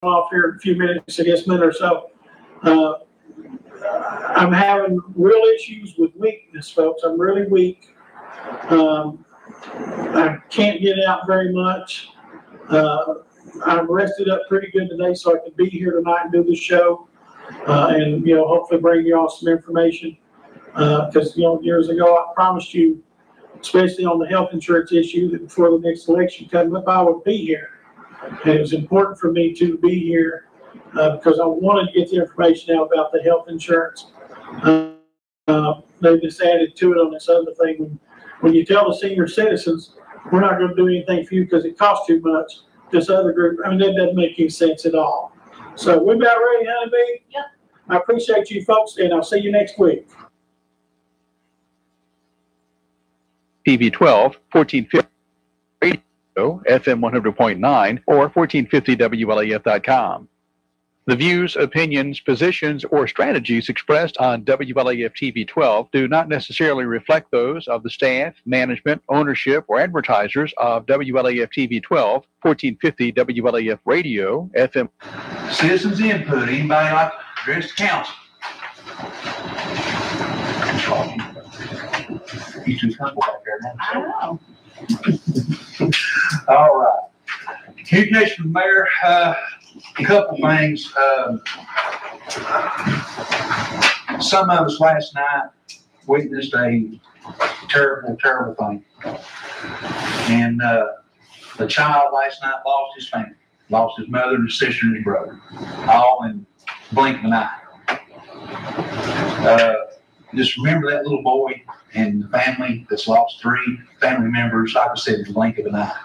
off here in a few minutes, I guess, minute or so. I'm having real issues with weakness, folks. I'm really weak. I can't get out very much. I'm rested up pretty good today, so I can be here tonight and do the show, and hopefully bring you all some information. Because years ago I promised you, especially on the health insurance issue, that before the next election comes up, I would be here. And it was important for me to be here because I wanted to get the information out about the health insurance. They just added to it on this other thing. When you tell the senior citizens, we're not going to do anything for you because it costs too much, this other group, that doesn't make any sense at all. So we about ready, Honeybee? Yep. I appreciate you folks, and I'll see you next week. TV 12, 1450 radio, FM 100.9, or 1450WLAF.com. The views, opinions, positions, or strategies expressed on WLAF TV 12 do not necessarily reflect those of the staff, management, ownership, or advertisers of WLAF TV 12, 1450 WLAF radio, FM. Citizens input. Anybody like to address the council? You too comfortable back there now. I know. All right. Communication from the mayor. A couple things. Some of us last night witnessed a terrible, terrible thing. And the child last night lost his family, lost his mother, his sister, and his brother, all in the blink of an eye. Just remember that little boy and the family that's lost 3 family members, like I said, in the blink of an eye.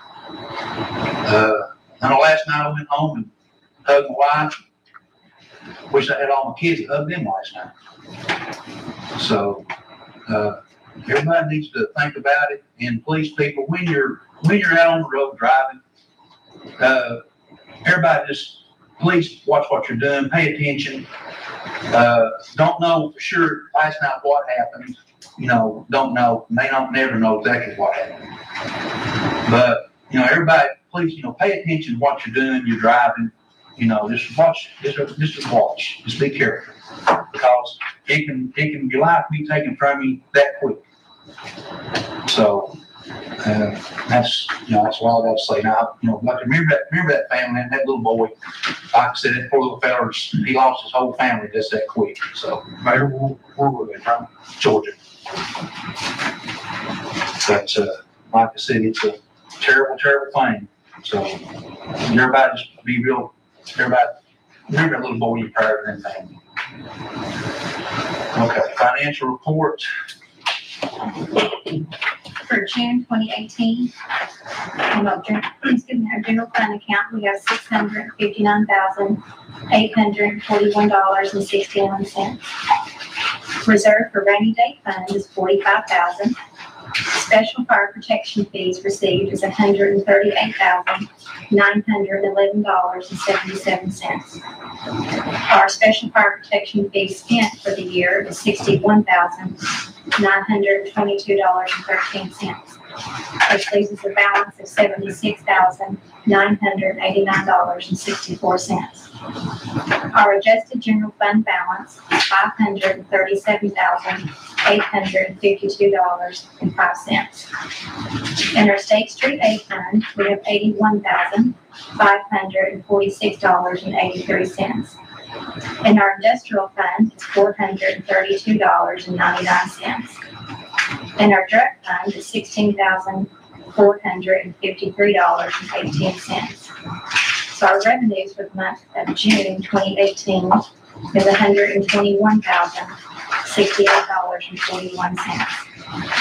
I know last night I went home and hugged my wife. Wish I had all my kids to hug them last night. So everybody needs to think about it. And please, people, when you're out on the road driving, everybody just please watch what you're doing. Pay attention. Don't know for sure last night what happened. Don't know. May not never know exactly what happened. But everybody, please, pay attention to what you're doing. You're driving. Just watch. Just watch. Just be careful, because your life can be taken from you that quick. So that's what I got to say. Now, like remember that family, that little boy. Like I said, that poor little fella, he lost his whole family just that quick. So, Mayor, where were they from? Georgia. But like I said, it's a terrible, terrible thing. So everybody just be real. Everybody remember that little boy in your prayer and family. Okay, financial report. For June 2018, our general fund account, we have $659,841.61. Reserve for rainy day fund is $45,000. Special fire protection fees received is $138,911.77. Our special fire protection fees spent for the year is $61,922.13. Which leaves us a balance of $76,989.64. Our adjusted general fund balance is $537,852.05. In our State Street Aid Fund, we have $81,546.83. In our Industrial Fund, it's $432.99. And our drug fund is $16,453.18. So our revenues for the month of June 2018 is $121,068.41.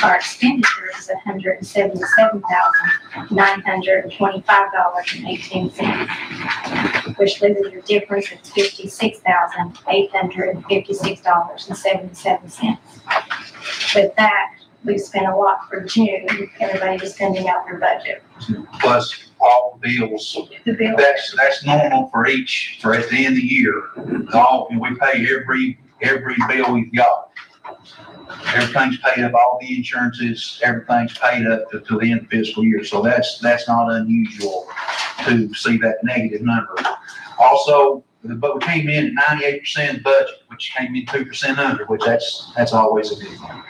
Our expenditures is $177,925.18, which leaves a difference of $56,856.77. With that, we've spent a lot for June. Everybody is spending out their budget. Plus all the bills. That's normal for at the end of the year. We pay every bill we've got. Everything's paid up, all the insurances, everything's paid up to the end of the fiscal year. So that's not unusual to see that negative number. Also, but we came in at 98% budget, which came in 2% under, which that's always a good thing.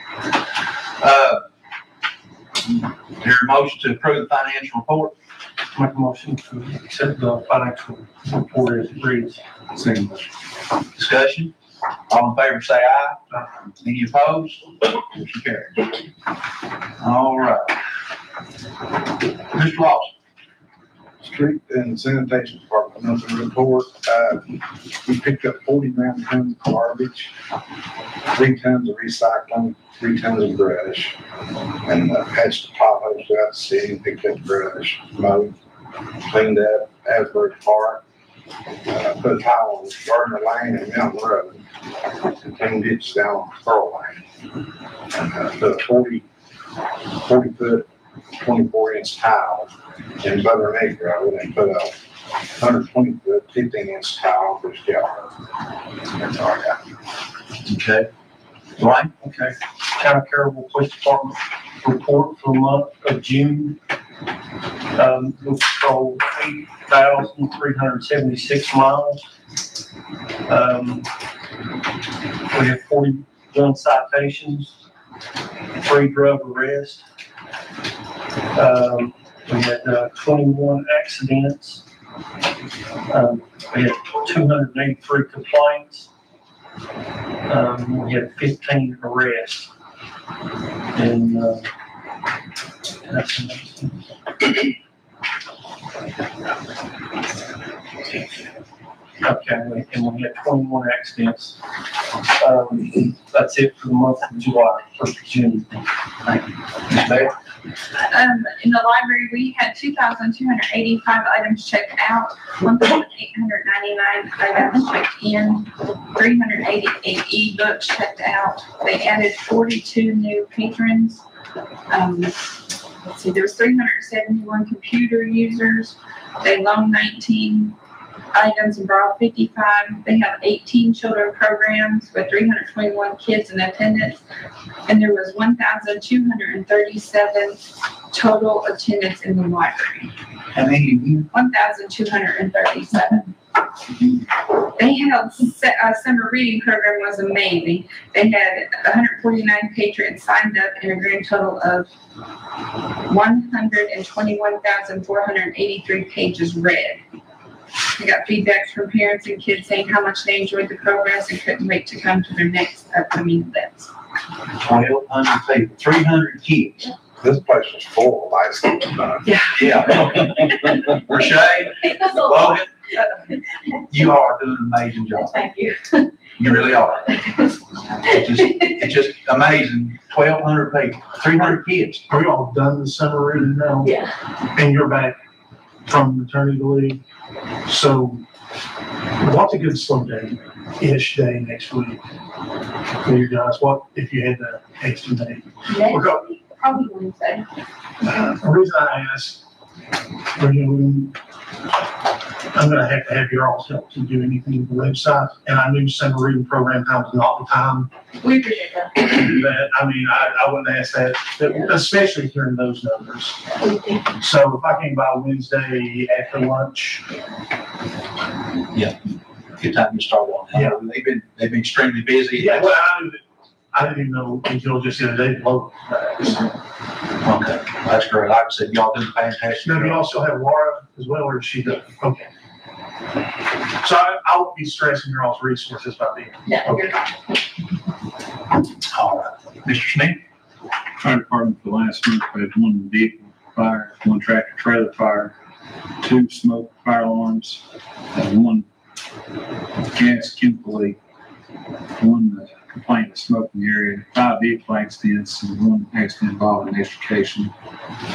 There a motion to approve the financial report? Make a motion to accept the financial report as it reads. Second. Discussion? All in favor say aye. Any opposed? Motion carried. All right. Mr. Lawson. Street and sanitation department, nothing to report. We picked up 49 tons of garbage, 3 tons of recycling, 3 tons of brush, and patched the potholes throughout the city, picked up brush, mowed, cleaned up Asbury Park, put a tile on Gardner Lane and Mountain Road, and cleaned ditches down on Pearl Lane. And put a 40 foot, 24-inch tile in Butter and Egg Road, and put a 120 foot, 15-inch tile for Scout. That's all I got. Okay. Dwayne? Okay. Town of Carrollville Police Department report for the month of June. We patrolled 8,376 miles. We had 41 citations, 3 drug arrests. We had 21 accidents. We had 283 complaints. We had 15 arrests. And that's okay, and we had 21 accidents. That's it for the month of July, 1st of June. Thank you. Ms. Beth? In the library, we had 2,285 items checked out, 1,899 items checked in, 388 e-books checked out. They added 42 new patrons. Let's see, there was 371 computer users. They loaned 19 items and borrowed 55. They have 18 children programs with 321 kids in attendance. And there was 1,237 total attendance in the library. How many of you? 1,237. They had a summer reading program was amazing. They had 149 patrons signed up and a grand total of 121,483 pages read. We got feedbacks from parents and kids saying how much they enjoyed the programs and couldn't wait to come to their next upcoming events. 1,200 people, 300 kids. This place was full of lights. Yeah. Rashay, Logan, you are doing an amazing job. Thank you. You really are. It's just amazing. 1,200 people, 300 kids. Are we all done the summer reading now? Yeah. And you're back from maternity leave. So what's a good slow day-ish day next week for you guys? What if you had to estimate? Next week, probably Wednesday. The reason I ask, I'm going to have your all's help to do anything with the website, and I knew summer reading program time was not the time We appreciate that. to do that. I mean, I wouldn't ask that, especially hearing those numbers. So if I came by Wednesday after lunch, Good time to start on that. Yeah. They've been extremely busy. yeah, well, I didn't even know until just the other day. Okay, that's great. Like I said, y'all doing fantastic. Now, do you also have Laura as well, or is she the, okay. So I won't be stressing your all's resources by being. Yeah, Okay. you're fine. All right. Mr. Smith? Fire department for last month, we had 1 vehicle fire, 1 tractor trailer fire, 2 smoke fire alarms, 1 gas chemical leak, 1 complaint of smoke in the area, 5 vehicle accidents, and 1 accident involving extrication.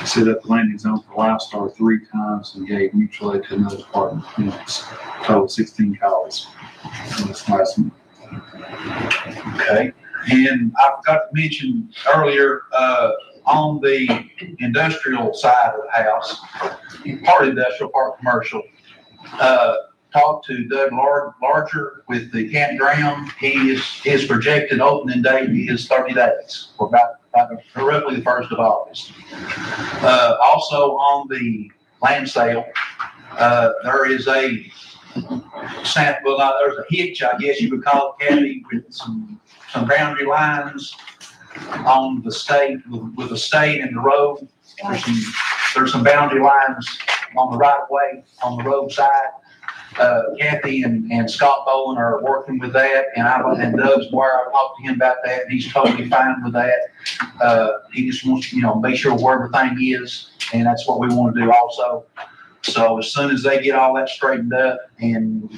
Set up the landing zone for Lifestar 3 times and gave mutual aid to another department. Units. Total 16 calls in this last month. Okay. And I forgot to mention earlier, on the industrial side of the house, part industrial, part commercial, talked to Doug Larger with the campground. His projected opening date is 30 days, or about roughly the 1st of August. Also on the land sale, there is a sample, there's a hitch, I guess you would call it, Kathy, with some boundary lines on the state, with the state and the road. There's some boundary lines on the right of way, on the road side. Kathy and Scott Bowen are working with that, and Doug's where I talked to him about that, and he's totally fine with that. He just wants to, make sure where everything is, and that's what we want to do also. So as soon as they get all that straightened up and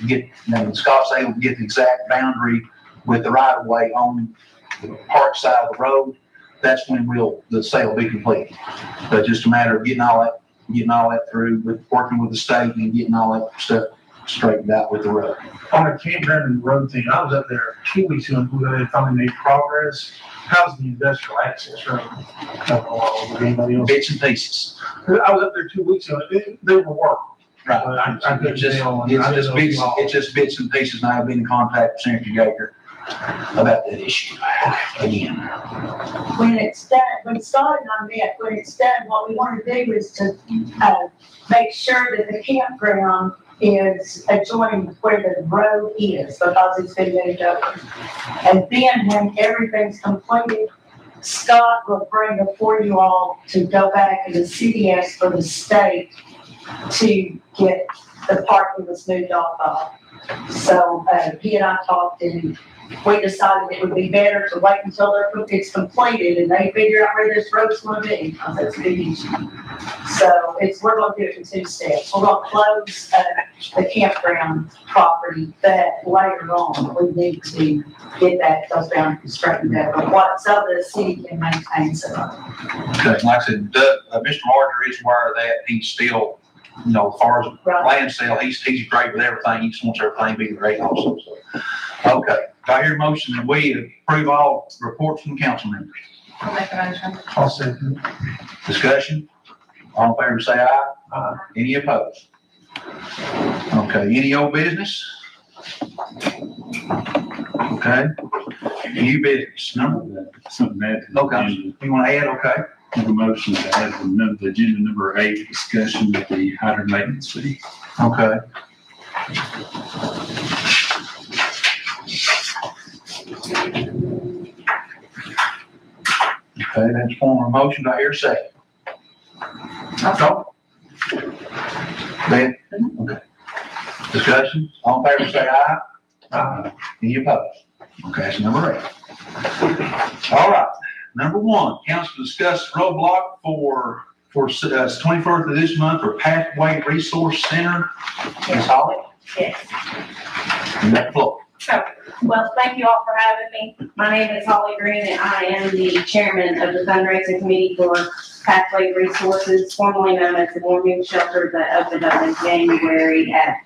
Scott's able to get the exact boundary with the right of way on the park side of the road, that's when the sale will be complete. But just a matter of getting all that through, with working with the state and getting all that stuff straightened out with the road. On the campground and road thing, I was up there 2 weeks ago and they finally made progress. How's the industrial access road? Anybody else? Bits and pieces. I was up there 2 weeks ago. They were working. Right. It's just bits and pieces, and I've been in contact with Senator Yeager about that issue again. When it's done, when it started on that, when it's done, what we want to do is to make sure that the campground is adjoining where the road is, because it's been moved over. And then when everything's completed, Scott will bring it for you all to go back, and the city asks for the state to get the parking that's moved off of. So he and I talked, and we decided it would be better to wait until it's completed and they figure out where this road's going to be, because that's a big issue. So we're going to do it in 2 steps. We're going to close the campground property, but later on we need to get those boundaries straightened out, so the city can maintain some. Okay, like I said, Mr. Martin is aware of that. He's still, as far as land sale, he's great with everything. He just wants everything to be great also. So, okay. Do I hear a motion that we approve all reports from council members? I'll make a motion. I'll second. Discussion? All in favor say aye. Aye. Any opposed? Okay, any old business? Okay. New business, number? Something that. Okay. You want to add? Okay. Make a motion to add the agenda number 8, discussion of the hydrant maintenance fee. Okay. Okay, that's form of motion. Do I hear a second? No. Ben? Okay. Discussion? All in favor say aye. Aye. Any opposed? Okay, that's number 8. All right. Number 1, council to discuss roadblock for 21st of this month for Pathway Resource Center. Ms. Holly? Yes. You have the floor. Well, thank you all for having me. My name is Holly Green, and I am the chairman of the fundraising committee for Pathway Resources, formerly known as the Warming Shelter, that opened up in January at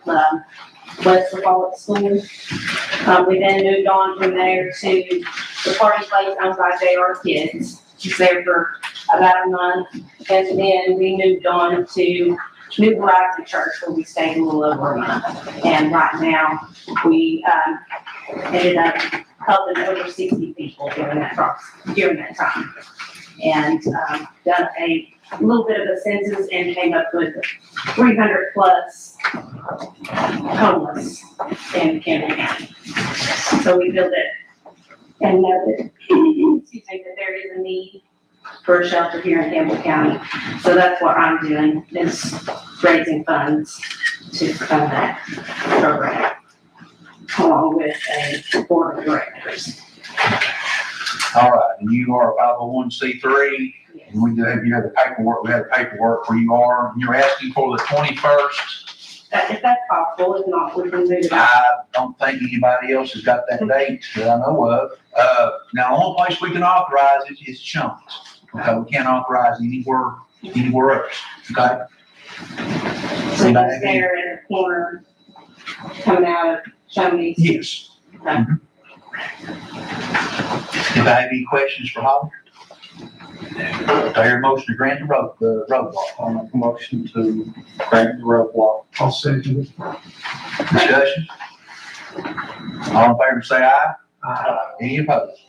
West Lafayette School. We then moved on from there to the party place owned by JR Kids. It's there for about a month, and then we moved on to New Horizon Church, where we stayed a little over a month. And right now, we ended up helping over 60 people during that time. And done a little bit of a census and came up with 300 plus homeless in Campbell County. So we built it and know that, that there is a need for a shelter here in Campbell County. So that's what I'm doing, is raising funds to fund that program, along with a board of directors. All right, and you are a 501c3, and we have the paperwork. We have the paperwork where you are. And you're asking for the 21st. If that's possible, if not, we can move it up. I don't think anybody else has got that date that I know of. Now, the only place we can authorize it is Chumley's. Okay, we can't authorize anywhere else. Okay. So it's there in the corner, coming out of Chumley's. Yes. Okay. Mm-hmm. If I have any questions for Holly? Do I hear a motion to grant the roadblock? I'll make a motion to grant the roadblock. I'll second it. Discussion? All in favor say aye. Aye. Any opposed?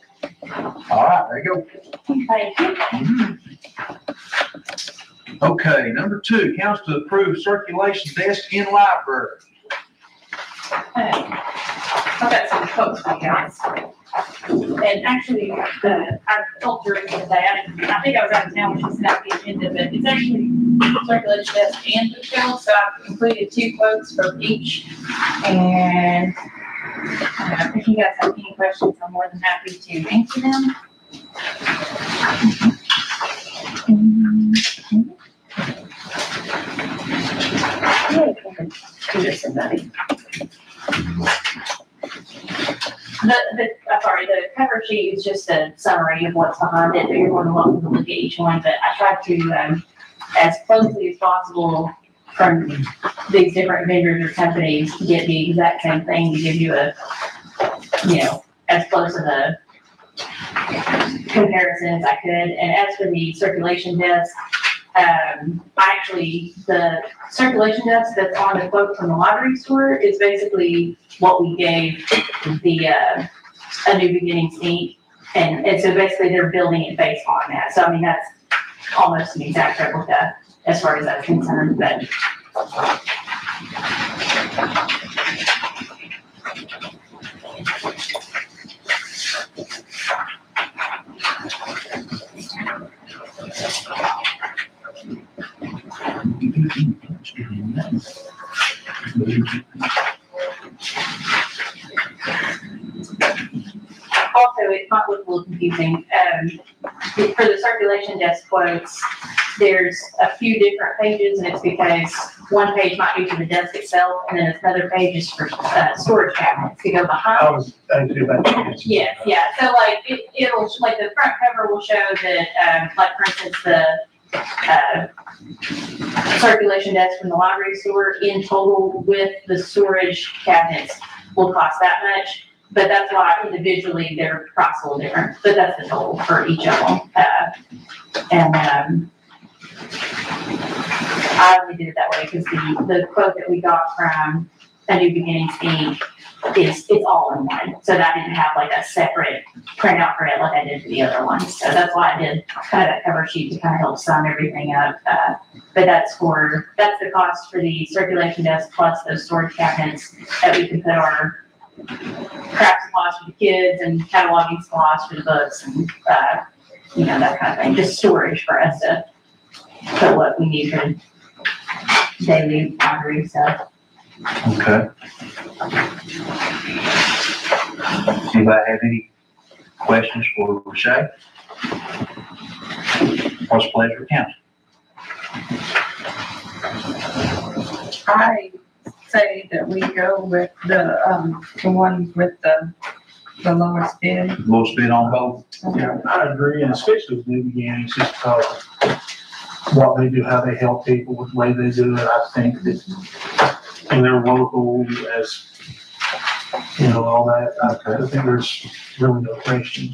All right, there you go. Thank you. Mhm. Okay, number 2, council to approve circulation desk in library. I've got some quotes for you guys. And actually, I told Drew today, I think I was out of town when she sent out the agenda, but it's actually circulation desk and bookshelf, so I've included 2 quotes for each. And if you guys have any questions, I'm more than happy to answer them. Somebody. The cover sheet is just a summary of what's behind it, but you're more than welcome to look at each one, but I tried to, as closely as possible from these different vendors or companies to get the exact same thing to give you a, as close of a comparison as I could. And as for the circulation desk, the circulation desk that's on the quote from the library store is basically what we gave the, A New Beginnings Inc. And so basically they're building it based on that. So I mean, that's almost an exact replica as far as that's concerned, but. Also, it might look a little confusing. For the circulation desk quotes, there's a few different pages, and it's because one page might be for the desk itself, and then another page is for storage cabinets to go behind. I was thinking about that. Yeah. So like it'll like the front cover will show that like for instance the circulation desk from the library store in total with the storage cabinets will cost that much. But that's why individually they're priced a little different, but that's the total for each of them. I only did it that way because the quote that we got from A New Beginnings Inc. it's all in one. So that I didn't have like a separate printout for it like I did for the other ones. So that's why I did kind of that cover sheet to kind of help sum everything up. But that's the cost for the circulation desk plus those storage cabinets that we can put our craft supplies for the kids and cataloging supplies for the books and that kind of thing. Just storage for us to put what we need for daily library stuff. Okay. Anybody have any questions for Rashay? What's the pleasure of council? I say that we go with the one with the lowest bid. Lowest bid on both? Yeah, I agree, and especially with New Beginnings, just because what they do, how they help people with the way they do it, I think that, and they're local as, all that, I think there's really no question.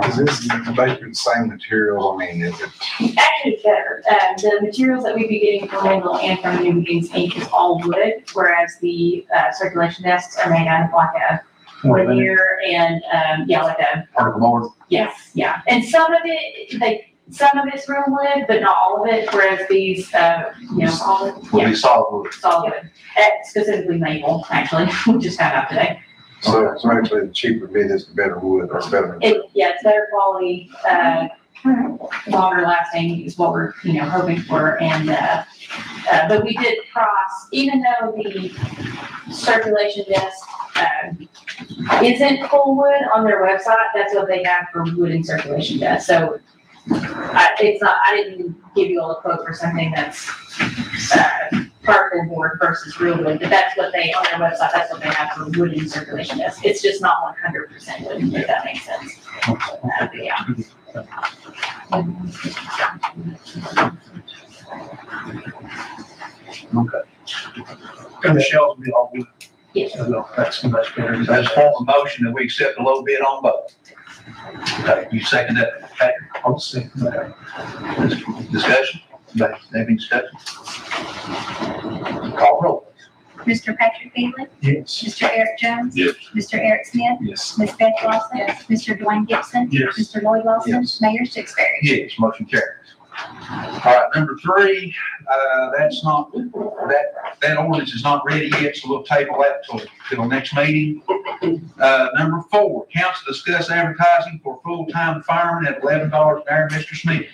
Is this basically the same material? I mean, is it? Actually, it's better. The materials that we'd be getting from Randall and from New Beginnings Inc. is all wood, whereas the circulation desks are made out of like a veneer and, like a. Particle board? Yes, yeah. And some of it's real wood, but not all of it, whereas these, solid. Will be solid wood. Solid wood. Specifically maple, actually, we just found out today. So actually the cheaper bid is the better wood or better material? It's better quality, longer lasting is what we're, hoping for. And, but we did cross, even though the circulation desk, isn't full wood on their website, that's what they have for wood and circulation desk. So I didn't give you all a quote for something that's, particle board versus real wood, but that's what they, on their website, that's what they have for wood and circulation desk. It's just not 100% wood, if that makes sense. Yeah. Okay. And the shelves will be all wood. Yes. That's much better. That's form a motion that we accept the low bid on both. Okay, you second that, Patrick? I'll say that. Discussion? Any discussion? Call roll. Mr. Patrick Bailey? Yes. Mr. Eric Jones? Yes. Mr. Eric Smith? Yes. Ms. Beth Lawson? Mr. Dwayne Gibson? Yes. Mr. Lloyd Lawson? Yes. Mayor Sixberry? Yes, motion carries. All right, number three, that's not, that ordinance is not ready yet, so we'll table that till next meeting. Number four, council discuss advertising for full-time firemen at $11 an hour, Mr. Smith.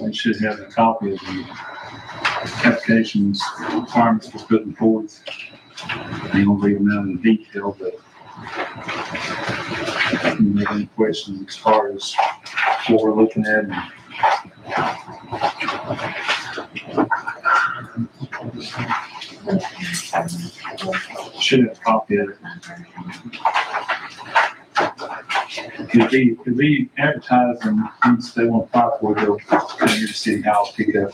They should have a copy of the applications requirements for putting forth. They don't read them out in detail, but if you have any questions as far as what we're looking at. Should have a copy of it. Could be advertised, and once they want to apply for it, they'll come here to City Hall, pick up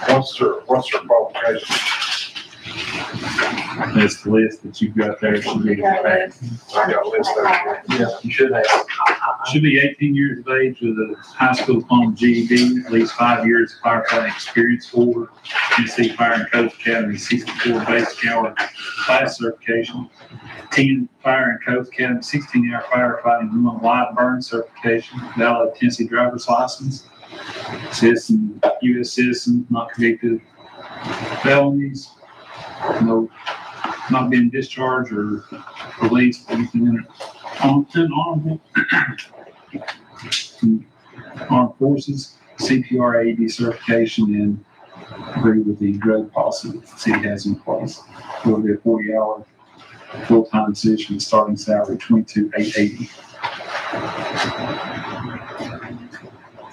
What's their qualification? this list that you've got there. Should be in the back. I got a list there. Yeah, you should have. Should be 18 years of age with a high school diploma, GED, at least 5 years of firefighting experience, or Tennessee Fire and Coast Academy 64 basic hour class certification, 10 Fire and Coast Academy 16-hour firefighting and 1 live burn certification, valid Tennessee driver's license, citizen, U.S. citizen, not convicted, felonies, no, not being discharged or released, anything in it. Honorable. Armed Forces, CPR AED certification, and agree with the drug policy that the city has in place. It will be a 40-hour full-time position, starting salary $22,880.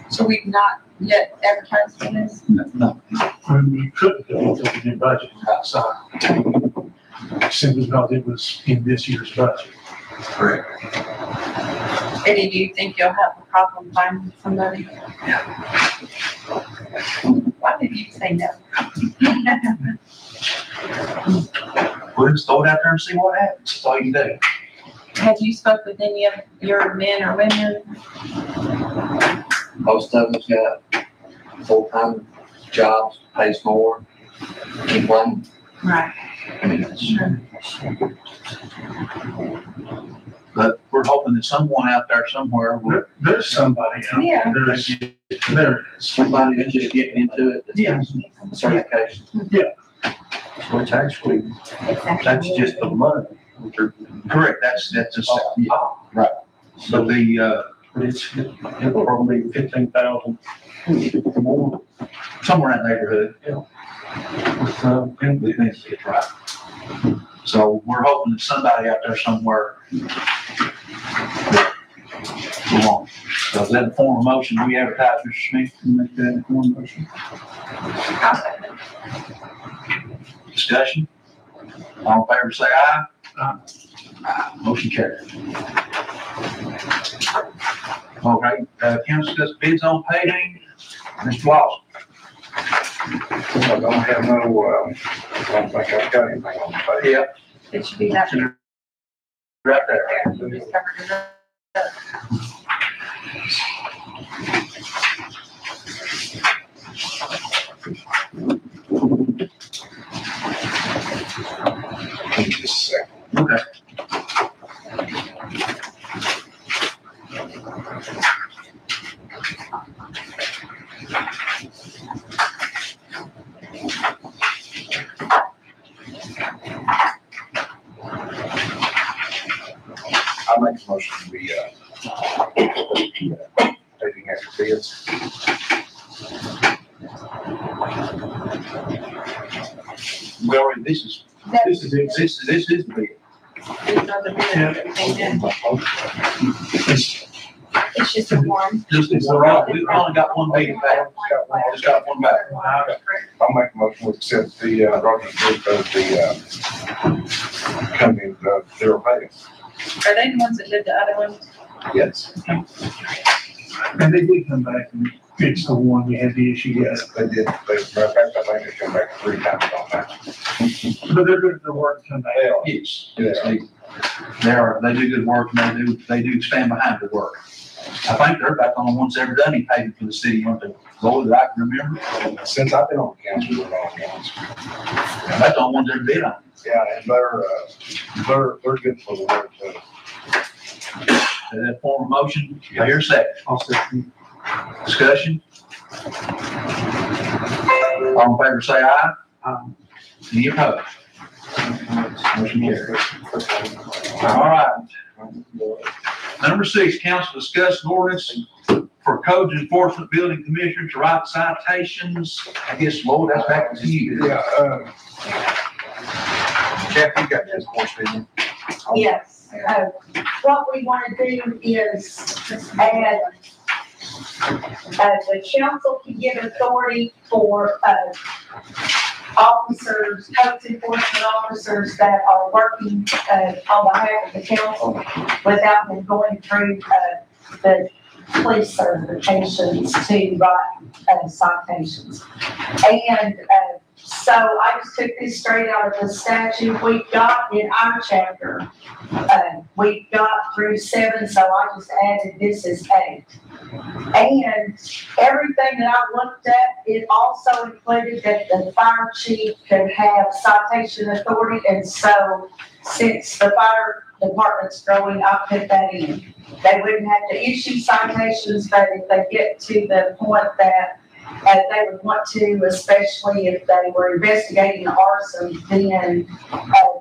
So we've not yet advertised for this? No. We couldn't go until the new budget was outside. Simply because it was in this year's budget. Correct. Eddie, do you think you'll have a problem finding somebody? Why did you say no? We'll just throw it out there and see what happens. That's all you do. Have you spoke with any of your men or women? Most of them's got full-time jobs, pays more, keep one. Right. But we're hoping that someone out there somewhere will. There's somebody out Yeah. there. There it is. Somebody that's just getting into it, that's got some certification. Which actually, that's just the money. Correct, that's just, yeah, right. So the, It'll probably be 15,000 more. somewhere in that neighborhood. Right. So we're hoping that somebody out there somewhere. Come on. So is that a form of motion? Do we advertise, Mr. Smith? Make that a form motion. Discussion? All in favor, say aye. Aye. Motion carried. Okay, council discuss bids on paving. Mr. Wallace. I don't have no, I don't think I've got anything on the page. Yeah. It should be that. Right there. You just covered it up. Just a second. Okay. I make a motion we, taking extra bids. We already, this is the bid. There's no other bid or anything then. It's just a form. We've only got one bid back. Just got one back. I'll make a motion to accept the, Roger Group of the, company, they're paying. Are they the ones that did the other ones? Yes. And they did come back and fix the one we had the issue with. They did, matter of fact, I think they come back 3 times on that. But they're good at their work come back. They are. Yes, they do good work, and they do stand behind their work. I think they're about the only ones that ever done any paving for the city, aren't they? Lord, that I can remember. Since I've been on the council, we're on council. And that's the only ones that ever bid on it. Yeah, and they're good for the work, That form of motion, I hear a second. Also, Discussion? All in favor, say aye. Any opposed? Motion carries. All right. Number 6, council discuss an ordinance for codes enforcement building commissioner to write citations. I guess, Lloyd, that's back to you. Yeah, Jeff, you got this question, didn't you? Yes, what we want to do is add, the council can give authority for, officers, codes enforcement officers that are working, on behalf of the council without them going through, the police certifications to write, citations. And, so I just took this straight out of the statute. We've got in our chapter, we've got through 7, so I just added this as 8. And everything that I looked at, it also included that the fire chief could have citation authority. And so since the fire department's growing, I put that in. They wouldn't have to issue citations, but if they get to the point that they would want to, especially if they were investigating arson, then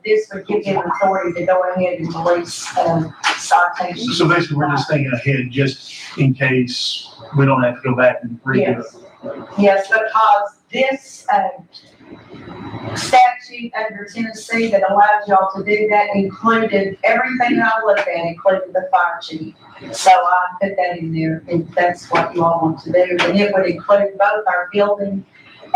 this would give them authority to go ahead and release citations. So basically, we're just thinking ahead just in case we don't have to go back and redo it. Yes, because this statute under Tennessee that allows y'all to do that included everything that I looked at, included the fire chief. So I put that in there if that's what you all want to do. And it would include both our building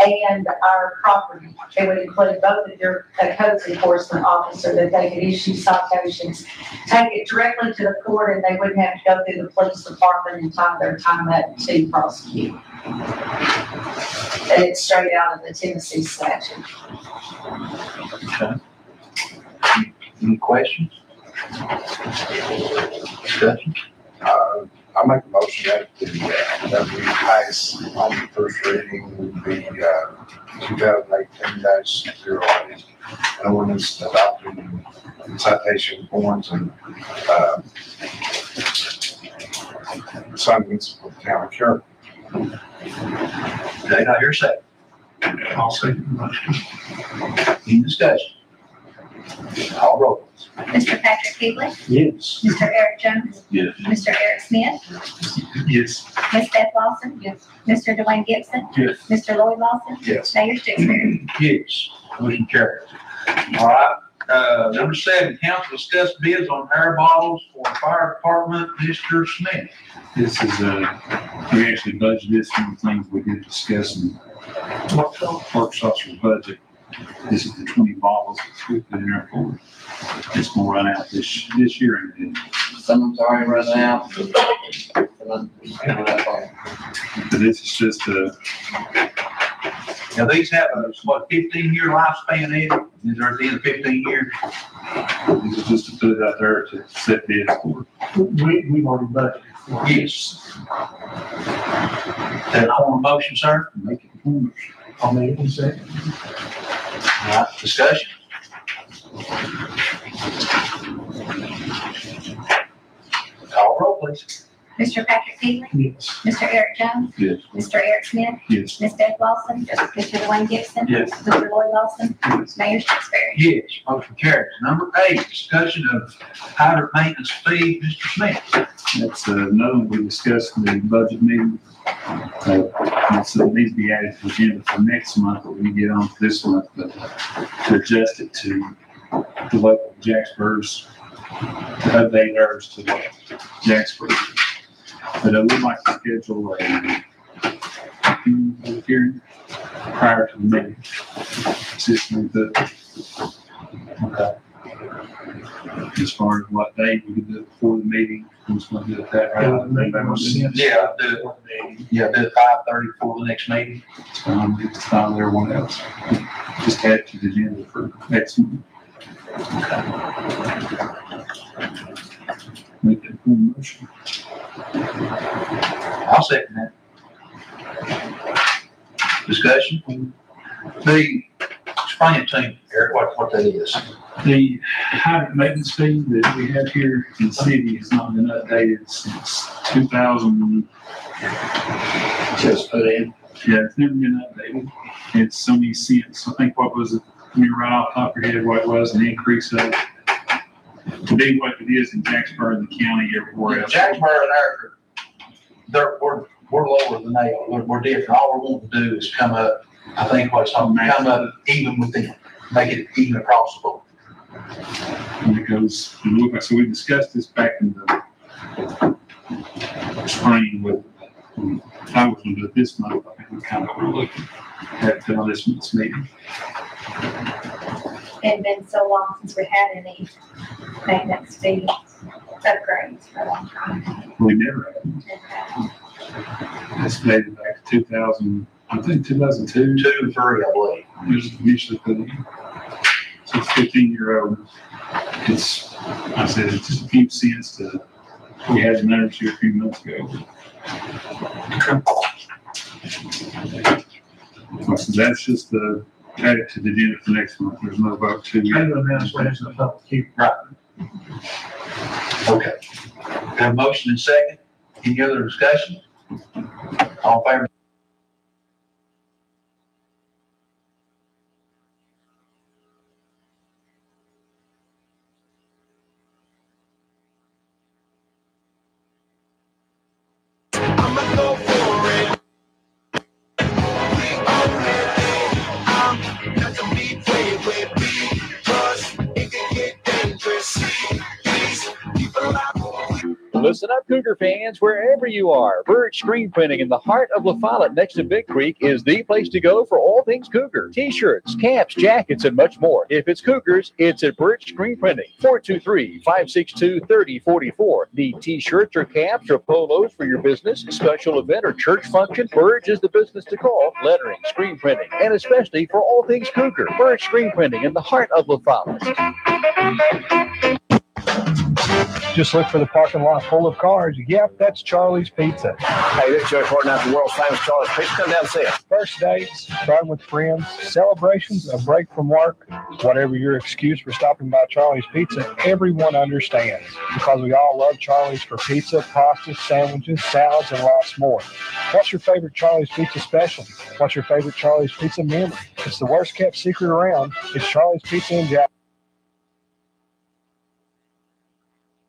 and our property. It would include both of your codes enforcement officer that they could issue citations, take it directly to the court, and they wouldn't have to go through the police department and tie their time up to prosecute. And it's straight out of the Tennessee statute. Okay. Any questions? Discussion? I make a motion that we pass on the first reading, the 2018-08, an ordinance adopting citation forms and assignments for the town of Carroll. Did I hear a second? I'll second the motion. Any discussion? Call roll, please. Mr. Patrick Keebley, Yes. Mr. Eric Jones, Yes. Mr. Eric Smith, Yes. Ms. Beth Lawson. Yes. Mr. Dwayne Gibson, Yes. Mr. Lloyd Lawson, Yes. Mayor Stixberry. Yes, motion carries. All right, number 7, council discuss bids on air bottles for fire department, Mr. Smith. This is, we actually budgeted this from the things we did discuss in workshops for budget. This is the 20 bottles that we put in there for. It's gonna run out this year. And Some of them's already run out. but this is just Now, these have a, 15-year lifespan, Eddie? Is there at the end of 15 years? this is just to put it out there to set bids for. We've already budgeted for it. Yes. That on motion, sir? Make it performance. I'll make it in second. All right, discussion? Call roll, please. Mr. Patrick Keebley, Yes. Mr. Eric Jones, Yes. Mr. Eric Smith, Yes. Ms. Beth Lawson, Mr. Dwayne Gibson, Yes. Mr. Lloyd Lawson, Mayor Stixberry. Yes, motion carries. Number 8, discussion of hydrant maintenance fee, Mr. Smith. That's another one we discussed in the budget meeting. So it needs to be added to the agenda for next month, but we get on to this month, but to adjust it to the local Jacksburg's, to update theirs to Jacksburg. But I would like to schedule a public hearing prior to the meeting. Consistent with the, as far as what day we can do it before the meeting, I'm just gonna do it that It right. would make more sense. Yeah, do it. Yeah, do it 5:30 for the next meeting. It's fine with everyone else. Just add it to the agenda for next month. Make that one motion. I'll second that. Discussion? The Explain it to me, Eric, what that is. The hydrant maintenance fee that we have here in the city has not been updated since 2000. Just put in. Yeah, it's never been updated. It's so many cents. I think what was it, you right off the top of your head, what it was, an increase of, to be what it is in Jacksboro and the county everywhere else. Jacksboro and we're lower than they are. We're different. All we're wanting to do is come up, I think what's come up even with them, make it even across the board. And it goes, and look, so we discussed this back in the spring with, I was going to do it this month. I think we kind of were looking at this month's meeting. It's been so long since we had any maintenance fee upgrades for a long time. We never had. It's dated back to 2000, I think 2002. 2 and 3, I believe. It was initially put in. So it's 15-year-old. It's, I said, it's just a few cents to, we had the numbers here a few months ago. So that's just the, add it to the agenda for next month. There's no vote to. Kind of announcement is a public hearing. Right. Okay. Have a motion and second. Any other discussion? All in favor? I'ma go for it. We own it. I'm not to be played with because it can get dangerous. These people out. Listen up, Cougar fans, wherever you are. Birch Screen Printing in the heart of La Follette next to Big Creek is the place to go for all things Cougar. T-shirts, caps, jackets, and much more. If it's Cougars, it's at Birch Screen Printing. 423-562-3044. Need T-shirts or caps or polos for your business, special event, or church function? Birch is the business to call. Lettering, screen printing, and especially for all things Cougar. Birch Screen Printing in the heart of La Follette. Just look for the parking lot full of cars. Yep, that's Charlie's Pizza. Hey, this is Joe Horton out the world's famous Charlie's Pizza. Come down and see us. First dates, fun with friends, celebrations, a break from work, whatever your excuse for stopping by Charlie's Pizza, everyone understands because we all love Charlie's for pizza, pasta, sandwiches, salads, and lots more. What's your favorite Charlie's Pizza specialty? What's your favorite Charlie's Pizza memory? It's the worst kept secret around. It's Charlie's Pizza in Jack.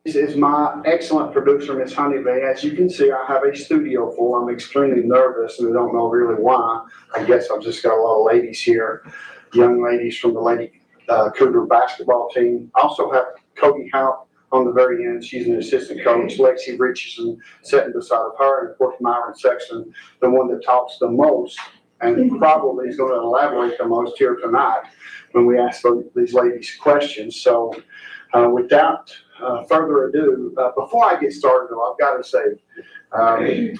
This is my excellent producer, Miss Honeybee. As you can see, I have a studio full. I'm extremely nervous and I don't know really why. I guess I've just got a lot of ladies here, young ladies from the Lady Cougar basketball team. I also have Cody Howe on the very end. She's an assistant coach. Lexi Richardson sitting beside of her. And of course, Myron Sexton, the one that talks the most and probably is going to elaborate the most here tonight when we ask these ladies questions. So without further ado, before I get started, though, I've got to say,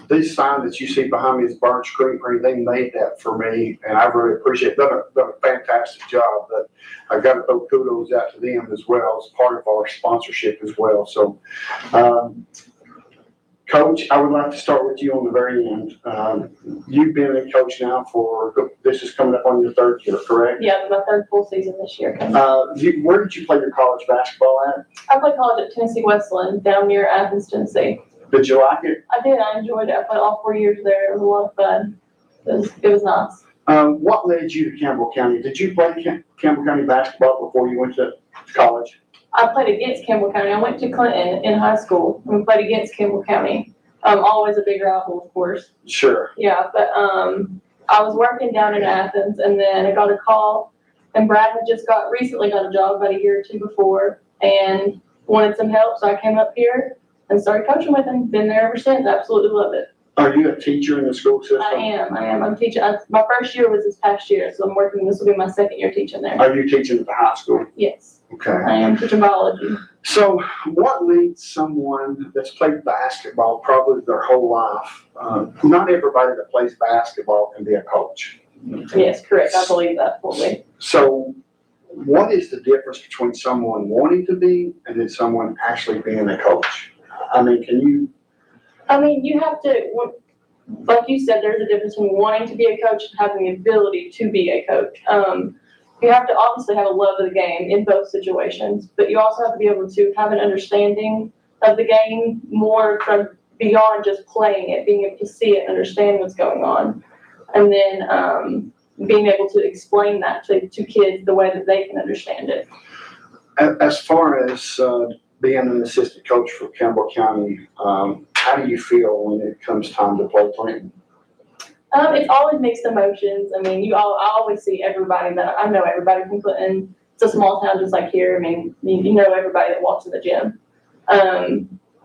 this sign that you see behind me is Birch Screen Printing. They made that for me, and I really appreciate it. Done a fantastic job, but I've got to throw kudos out to them as well as part of our sponsorship as well. So, Coach, I would like to start with you on the very end. You've been a coach now this is coming up on your 3rd year, correct? Yeah, my 3rd full season this year. Where did you play your college basketball at? I played college at Tennessee Wesleyan down near Athens, Tennessee. Did you like it? I did. I enjoyed it. I played all 4 years there. It was a lot of fun. It was nice. What led you to Campbell County? Did you play Campbell County basketball before you went to college? I played against Campbell County. I went to Clinton in high school and played against Campbell County. Always a big rival, of course. Sure. Yeah, but I was working down in Athens, and then I got a call, and Brad had just recently got a job about a year or two before, and wanted some help, so I came up here and started coaching with him. Been there ever since. Absolutely love it. Are you a teacher in the school system? I am. I'm teaching. My first year was this past year, so I'm working. This will be my 2nd year teaching there. Are you teaching at the high school? Yes. Okay. I am teaching biology. So what leads someone that's played basketball probably their whole life? Not everybody that plays basketball can be a coach. Yes, correct. I believe that fully. So what is the difference between someone wanting to be and then someone actually being a coach? I mean, you have to, like you said, there's a difference between wanting to be a coach and having the ability to be a coach. you have to obviously have a love of the game in both situations, but you also have to be able to have an understanding of the game more from beyond just playing it, being able to see it, understand what's going on, and then being able to explain that to kids the way that they can understand it. As far as being an assistant coach for Campbell County, how do you feel when it comes time to play Clinton? It's always mixed emotions. I mean, I always see everybody that I know everybody from Clinton. It's a small town just like here. I mean, you know everybody that walks to the gym.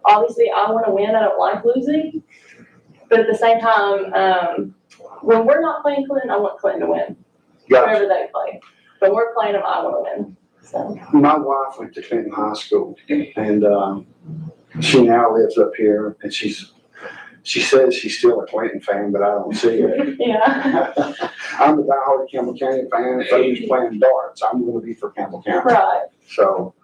Obviously, I want to win. I don't like losing. But at the same time, when we're not playing Clinton, I want Clinton to win. Gotcha. Wherever they play. When we're playing them, I want to win. So. My wife went to Clinton High School, and she now lives up here, and she says she's still a Clinton fan, but I don't see it. Yeah. I'm a diehard Campbell County fan. If they was playing darts, I'm going to be for Campbell County. Right. So,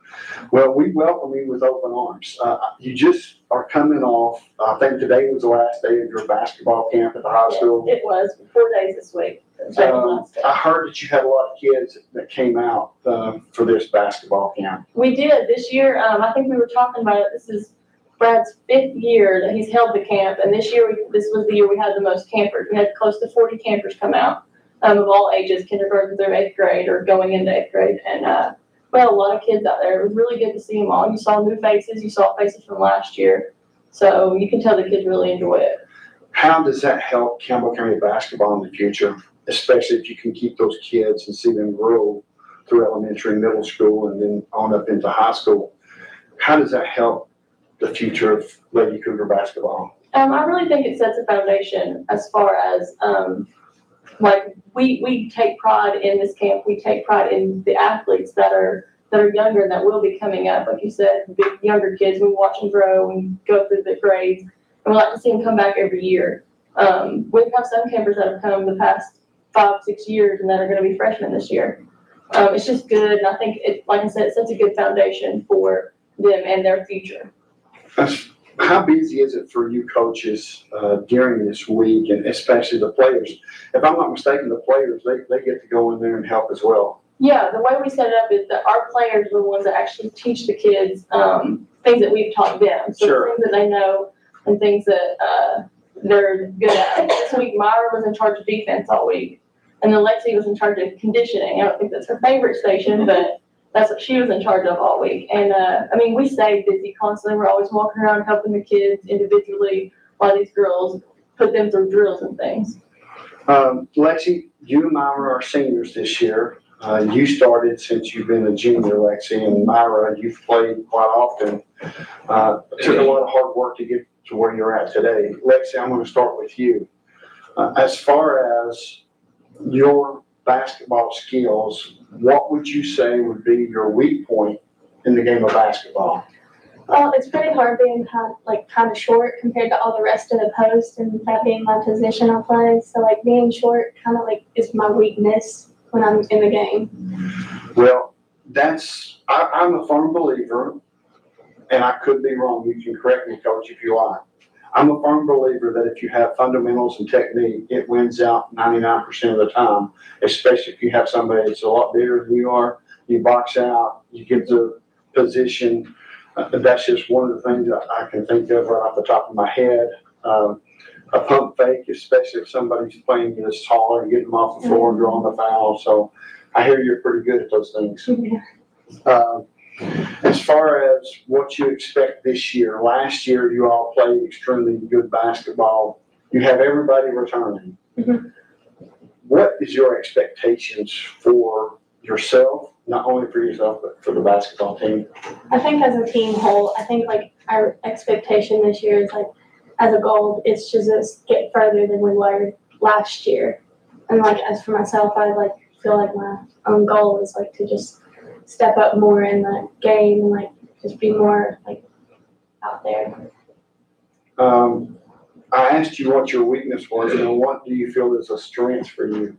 well, we welcome you with open arms. You just are coming off, I think today was the last day of your basketball camp at the high school. It was 4 days this week. I heard that you had a lot of kids that came out for this basketball camp. We did this year. I think we were talking about it. This is Brad's 5th year that he's held the camp, and this was the year we had the most campers. We had close to 40 campers come out of all ages, kindergarten through 8th grade or going into 8th grade, and we had a lot of kids out there. It was really good to see them all. You saw new faces. You saw faces from last year, so you can tell the kids really enjoy it. How does that help Campbell County basketball in the future, especially if you can keep those kids and see them grow through elementary and middle school and then on up into high school? How does that help the future of Lady Cougar basketball? I really think it sets a foundation as far as like we take pride in this camp. We take pride in the athletes that are younger that will be coming up. Like you said, the younger kids, we watch them grow and go through the grades, and we like to see them come back every year. We have some campers that have come the past 5-6 years and that are going to be freshmen this year. It's just good, and I think like I said, it sets a good foundation for them and their future. How busy is it for you coaches during this week, and especially the players? If I'm not mistaken, the players, they get to go in there and help as well. Yeah, the way we set it up is that our players are the ones that actually teach the kids things that we've taught them. So Sure. things that they know and things that they're good at. This week, Myra was in charge of defense all week, and then Lexi was in charge of conditioning. I don't think that's her favorite station, but that's what she was in charge of all week. And I mean, we stay busy constantly. We're always walking around helping the kids individually while these girls put them through drills and things. Lexi, you and Myra are seniors this year. You started since you've been a junior, Lexi, and Myra, you've played quite often. It took a lot of hard work to get to where you're at today. Lexi, I'm going to start with you. As far as your basketball skills, what would you say would be your weak point in the game of basketball? Well, it's pretty hard being kind of short compared to all the rest of the post, and that being my position I play. So like being short kind of like is my weakness when I'm in the game. Well, I'm a firm believer, and I could be wrong. You can correct me, Coach, if you like. I'm a firm believer that if you have fundamentals and technique, it wins out 99% of the time, especially if you have somebody that's a lot bigger than you are. You box out, you get the position. That's just one of the things that I can think of right off the top of my head. A pump fake, especially if somebody's playing that's taller and getting them off the floor and drawing the foul. So I hear you're pretty good at those things. As far as what you expect this year, last year you all played extremely good basketball. You have everybody returning. Mm-hmm. What is your expectations for yourself, not only for yourself, but for the basketball team? I think as a team whole, I think like our expectation this year is like as a goal, it's to just get further than we were last year. And like as for myself, I like feel like my own goal is like to just step up more in the game and like just be more like out there. I asked you what your weakness was, and what do you feel is a strength for you?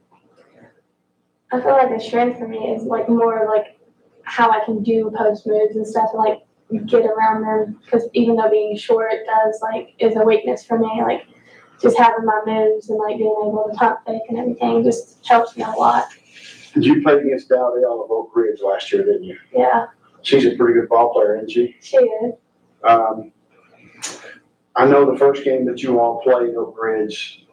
I feel like a strength for me is like more like how I can do post moves and stuff and like get around them, because even though being short is a weakness for me, like just having my moves and like being able to pump fake and everything just helps me a lot. You played against Dowdell of Oak Ridge last year, didn't you? Yeah, She's a pretty good ball player, isn't she? she is. I know the first game that you all played Oak Ridge,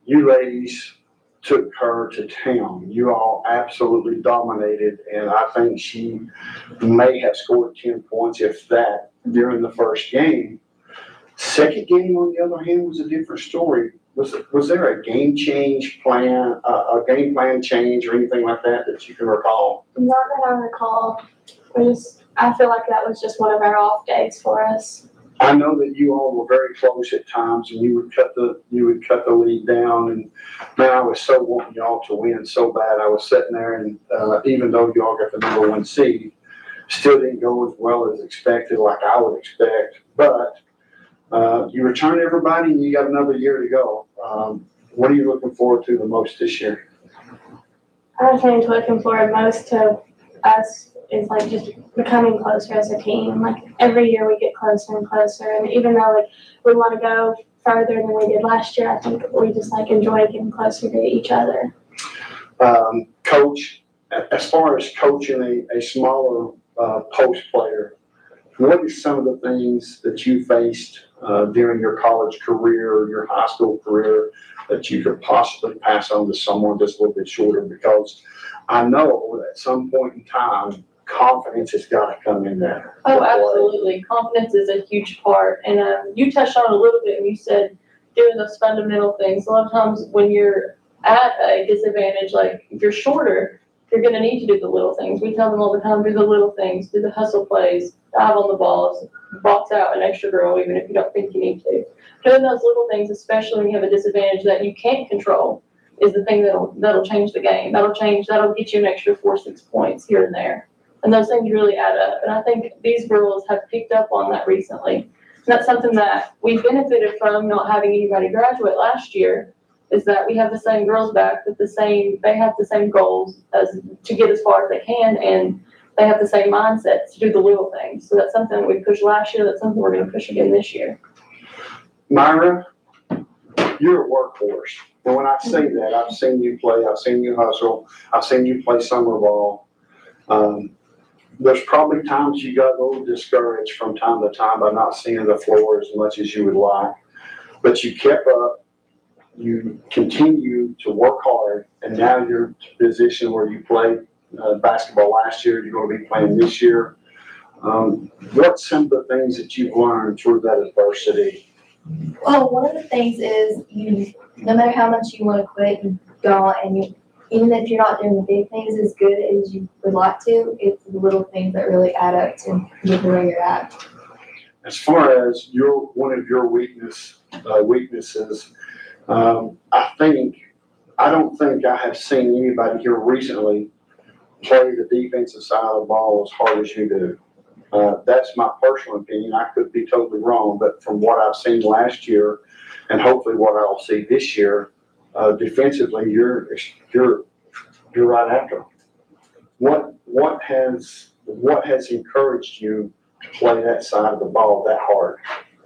you ladies took her to town. You all absolutely dominated, and I think she may have scored 10 points, if that, during the first game. Second game, on the other hand, was a different story. Was there a game plan, a game plan change or anything like that that you can recall? Not that I recall. I feel like that was just one of our off days for us. I know that you all were very close at times, and you would cut the lead down. And man, I was so wanting y'all to win so bad. I was sitting there, and even though y'all got the number 1 seed, still didn't go as well as expected, like I would expect. But you returned everybody, and you got another year to go. What are you looking forward to the most this year? I think looking forward most to us is like just becoming closer as a team. Like every year we get closer and closer, and even though like we want to go further than we did last year, I think we just like enjoy getting closer to each other. Coach, as far as coaching a smaller post player, what are some of the things that you faced during your college career or your high school career that you could possibly pass on to someone just a little bit shorter? Because I know at some point in time, confidence has got to come in there. Oh, absolutely. Confidence is a huge part. And you touched on it a little bit when you said doing those fundamental things. A lot of times when you're at a disadvantage, like if you're shorter, you're going to need to do the little things. We tell them all the time, do the little things, do the hustle plays, dive on the balls, box out an extra girl, even if you don't think you need to. Doing those little things, especially when you have a disadvantage that you can't control, is the thing that'll change the game. That'll get you an extra 4-6 points here and there. And those things really add up. And I think these girls have picked up on that recently. And that's something that we benefited from not having anybody graduate last year, is that we have the same girls back with they have the same goals as to get as far as they can, and they have the same mindset to do the little things. So that's something that we pushed last year. That's something we're going to push again this year. Myra, you're a workhorse. And when I say that, I've seen you play, I've seen you hustle, I've seen you play summer ball. There's probably times you got a little discouraged from time to time by not seeing the floor as much as you would like, but you kept up, you continue to work hard, and now you're in a position where you played basketball last year, you're going to be playing this year. What's some of the things that you've learned through that adversity? Well, one of the things is no matter how much you want to quit and go, and even if you're not doing the big things as good as you would like to, it's the little things that really add up to get where you're at. As far as one of your weaknesses, I don't think I have seen anybody here recently play the defensive side of the ball as hard as you do. That's my personal opinion. I could be totally wrong, but from what I've seen last year, and hopefully what I'll see this year, defensively, you're right after them. What has encouraged you to play that side of the ball that hard?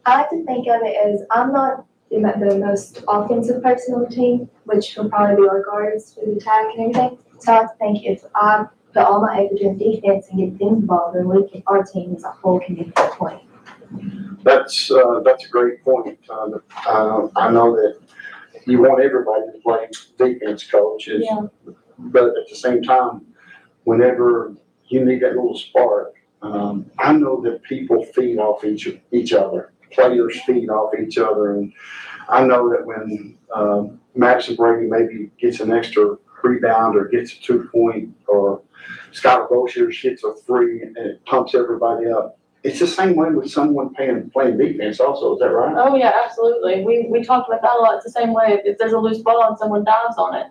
I like to think of it as I'm not the most offensive person on the team, which will probably be our guards for the attack and everything. So I like to think if I put all my effort in defense and get them the ball, then our team as a whole can get that point. That's a great point. I know that you want everybody to play defense, coaches, but at the same time, whenever you need that little spark, I know that people feed off each other. Players feed off each other, and I know that when Madison Brady maybe gets an extra rebound or gets a 2-point, or Scott Bosher hits a 3 and it pumps everybody up. It's the same way with someone playing defense also, is that right? Oh yeah, absolutely. We talked about that a lot. It's the same way if there's a loose ball and someone dives on it.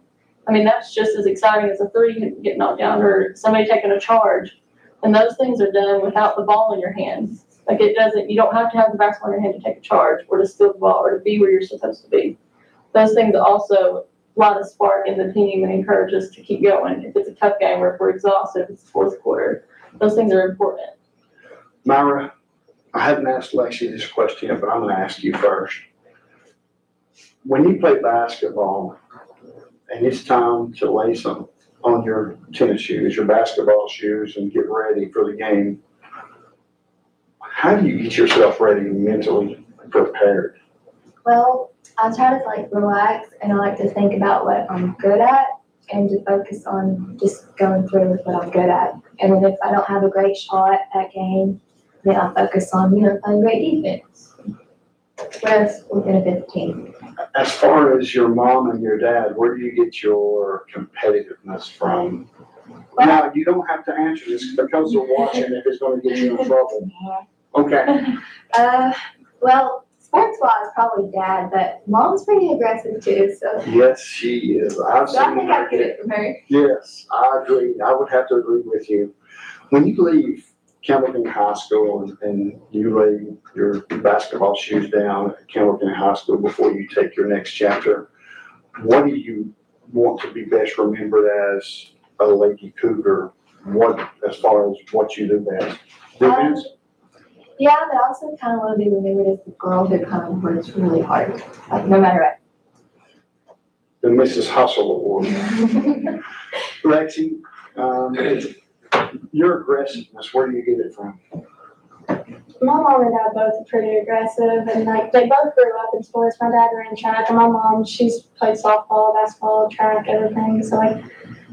I mean, that's just as exciting as a 3 getting knocked down or somebody taking a charge. And those things are done without the ball in your hand. Like you don't have to have the basketball in your hand to take a charge or to steal the ball or to be where you're supposed to be. Those things also light a spark in the team and encourage us to keep going. If it's a tough game or if we're exhausted, if it's the fourth quarter, those things are important. Myra, I haven't asked Lexi this question yet, but I'm going to ask you first. When you play basketball and it's time to lace a on your tennis shoes, your basketball shoes, and get ready for the game, how do you get yourself ready and mentally prepared? Well, I try to like relax and I like to think about what I'm good at and to focus on just going through with what I'm good at. And then if I don't have a great shot at game, then I focus on, playing great defense. What else will benefit the team? As far as your mom and your dad, where do you get your competitiveness from? Now, you don't have to answer this because they're watching if it's going to get you in trouble. Okay. Well, sports-wise, probably dad, but mom's pretty aggressive too, so. Yes, she is. I've So I seen think her I get it from her. Yes, I agree. I would have to agree with you. When you leave Campbell High School and you lay your basketball shoes down at Campbell High School before you take your next chapter, what do you want to be best remembered as a Lady Cougar? As far as what you do best? Defense? Yeah, but I also kind of want to be remembered as the girl who kind of works really hard, like no matter what. The Mrs. Hustle Award. Lexi, your aggressiveness, where do you get it from? My mom and dad both are pretty aggressive, and like they both grew up in sports. My dad ran track, and my mom, she's played softball, basketball, track, everything. So like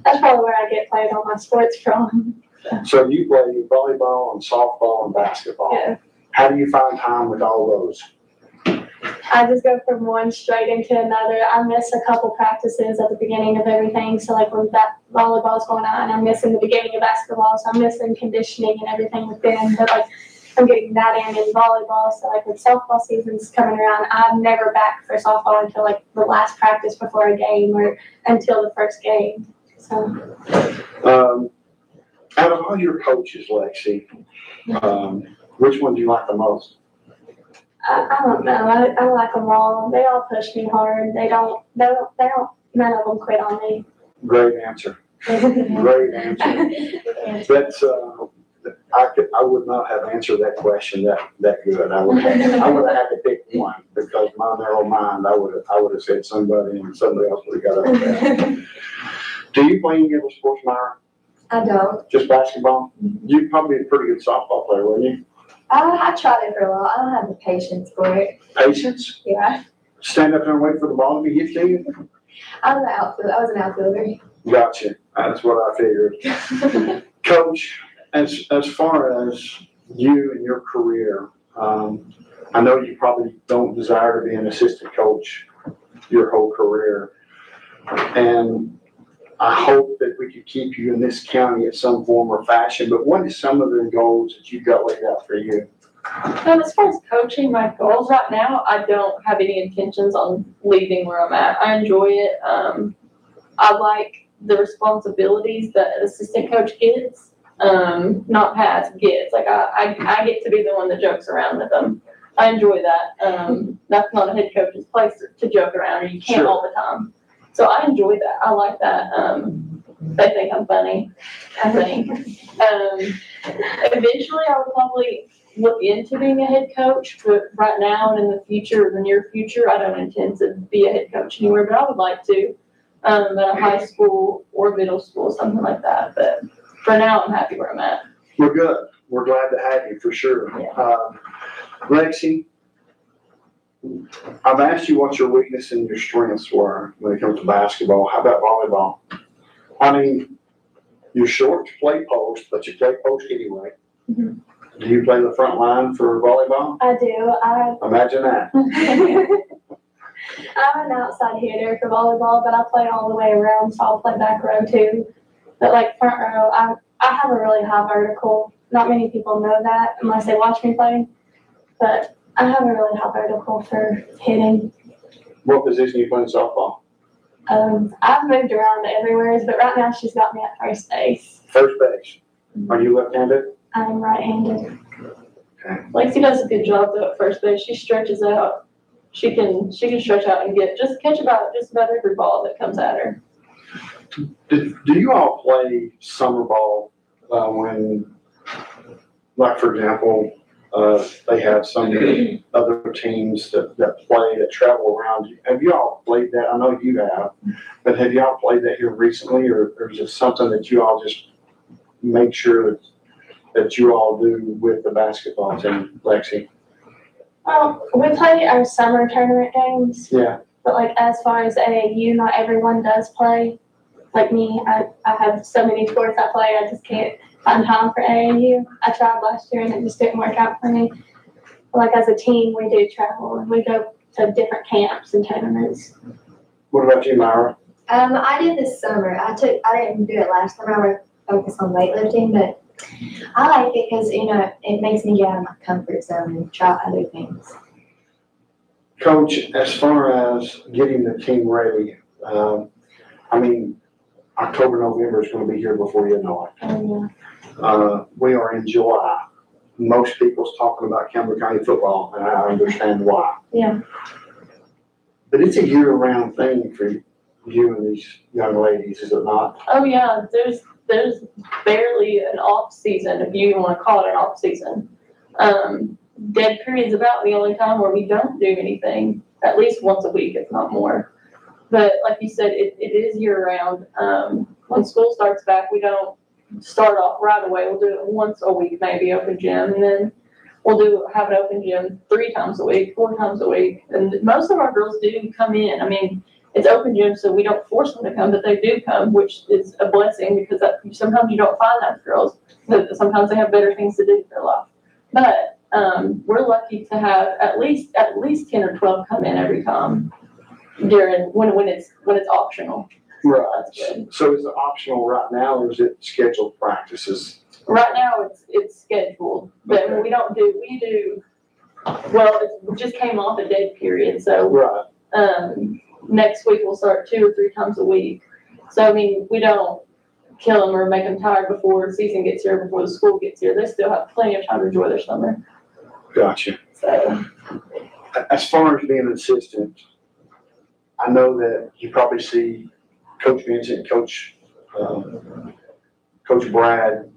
that's probably where I get played all my sports from. So you play volleyball and softball and basketball. Yeah. How do you find time with all those? I just go from one straight into another. I miss a couple practices at the beginning of everything. So like when that volleyball's going on, I'm missing the beginning of basketball. So I'm missing conditioning and everything with them. But like I'm getting that in volleyball. So like when softball season's coming around, I'm never back for softball until like the last practice before a game or until the first game. So. Out of all your coaches, Lexi, which one do you like the most? I don't know. I like them all. They all push me hard. None of them quit on me. Great answer. Great answer. That's, I would not have answered that question that good. I would have had to pick one because my narrow mind, I would have said somebody and somebody else would have got up there. Do you play any other sports, Myra? I don't. Just basketball? You'd probably be a pretty good softball player, wouldn't you? I tried it for a while. I don't have the patience for it. Patience? Yeah. Stand up there and wait for the ball to be hit to you? I was an outfielder. Gotcha. That's what I figured. Coach, as far as you and your career, I know you probably don't desire to be an assistant coach your whole career. And I hope that we could keep you in this county in some form or fashion, but what is some of the goals that you've got laid out for you? As far as coaching, my goals right now, I don't have any intentions on leaving where I'm at. I enjoy it. I like the responsibilities that an assistant coach gets, not Pat gets. Like I get to be the one that jokes around with them. I enjoy that. That's not a head coach's place to joke around, or you can't all the time. So I enjoy that. I like that. They think I'm funny, I think. Eventually I would probably look into being a head coach, but right now and in the future, the near future, I don't intend to be a head coach anywhere, but I would like to, at a high school or middle school, something like that. But for now, I'm happy where I'm at. We're good. We're glad to have you for sure. Yeah. Lexi, I've asked you what your weakness and your strengths were when it comes to basketball. How about volleyball? I mean, you're short to play post, but you play post anyway. Mm-hmm. Do you play the front line for volleyball? I do. Imagine that. I'm an outside hitter for volleyball, but I play all the way around, so I'll play back row too. But like front row, I have a really high vertical. Not many people know that unless they watch me play, but I have a really high vertical for hitting. What position you play in softball? I've moved around everywhere, but right now she's got me at first base. First base. Are you left-handed? I'm right-handed. Okay. Lexi does a good job though at first base. She stretches out. She can stretch out and catch just about every ball that comes at her. Do you all play summer ball when, like for example, They have some other teams that travel around. Have you all played that? I know you have, but have y'all played that here recently, or is it something that you all just make sure that you all do with the basketball team, Lexi? We play our summer tournament games, Yeah. but like as far as AAU, not everyone does play. Like me, I have so many sports I play, I just can't find time for AAU. I tried last year and it just didn't work out for me. Like as a team, we do travel and we go to different camps and tournaments. What about you, Myra? I did this summer. I didn't do it last summer. I would focus on weightlifting, but I like it because, it makes me get out of my comfort zone and try other things. Coach, as far as getting the team ready, October, November is going to be here before you know it. We are in July. Most people's talking about Campbell County football, and I understand why. Yeah. But it's a year-round thing for you and these young ladies, is it not? Oh, yeah, there's barely an off season, if you want to call it an off season. Dead period's about the only time where we don't do anything, at least once a week, if not more. But like you said, it is year round. When school starts back, we don't start off right away. We'll do it once a week, maybe open gym, and then we'll have an open gym 3 times a week, 4 times a week. And most of our girls do come in. I mean, it's open gym, so we don't force them to come, but they do come, which is a blessing because sometimes you don't find those girls. Sometimes they have better things to do with their life. But we're lucky to have at least 10 or 12 come in every time when it's optional. Right. So is it optional right now, or is it scheduled practices? Right now, it's scheduled, but Okay. it just came off a dead period, so. Right. Next week we'll start 2 or 3 times a week. So, I mean, we don't kill them or make them tired before the season gets here, before the school gets here. They still have plenty of time to enjoy their summer. Gotcha. So. As far as being an assistant, I know that you probably see Coach Vincent, Coach Brad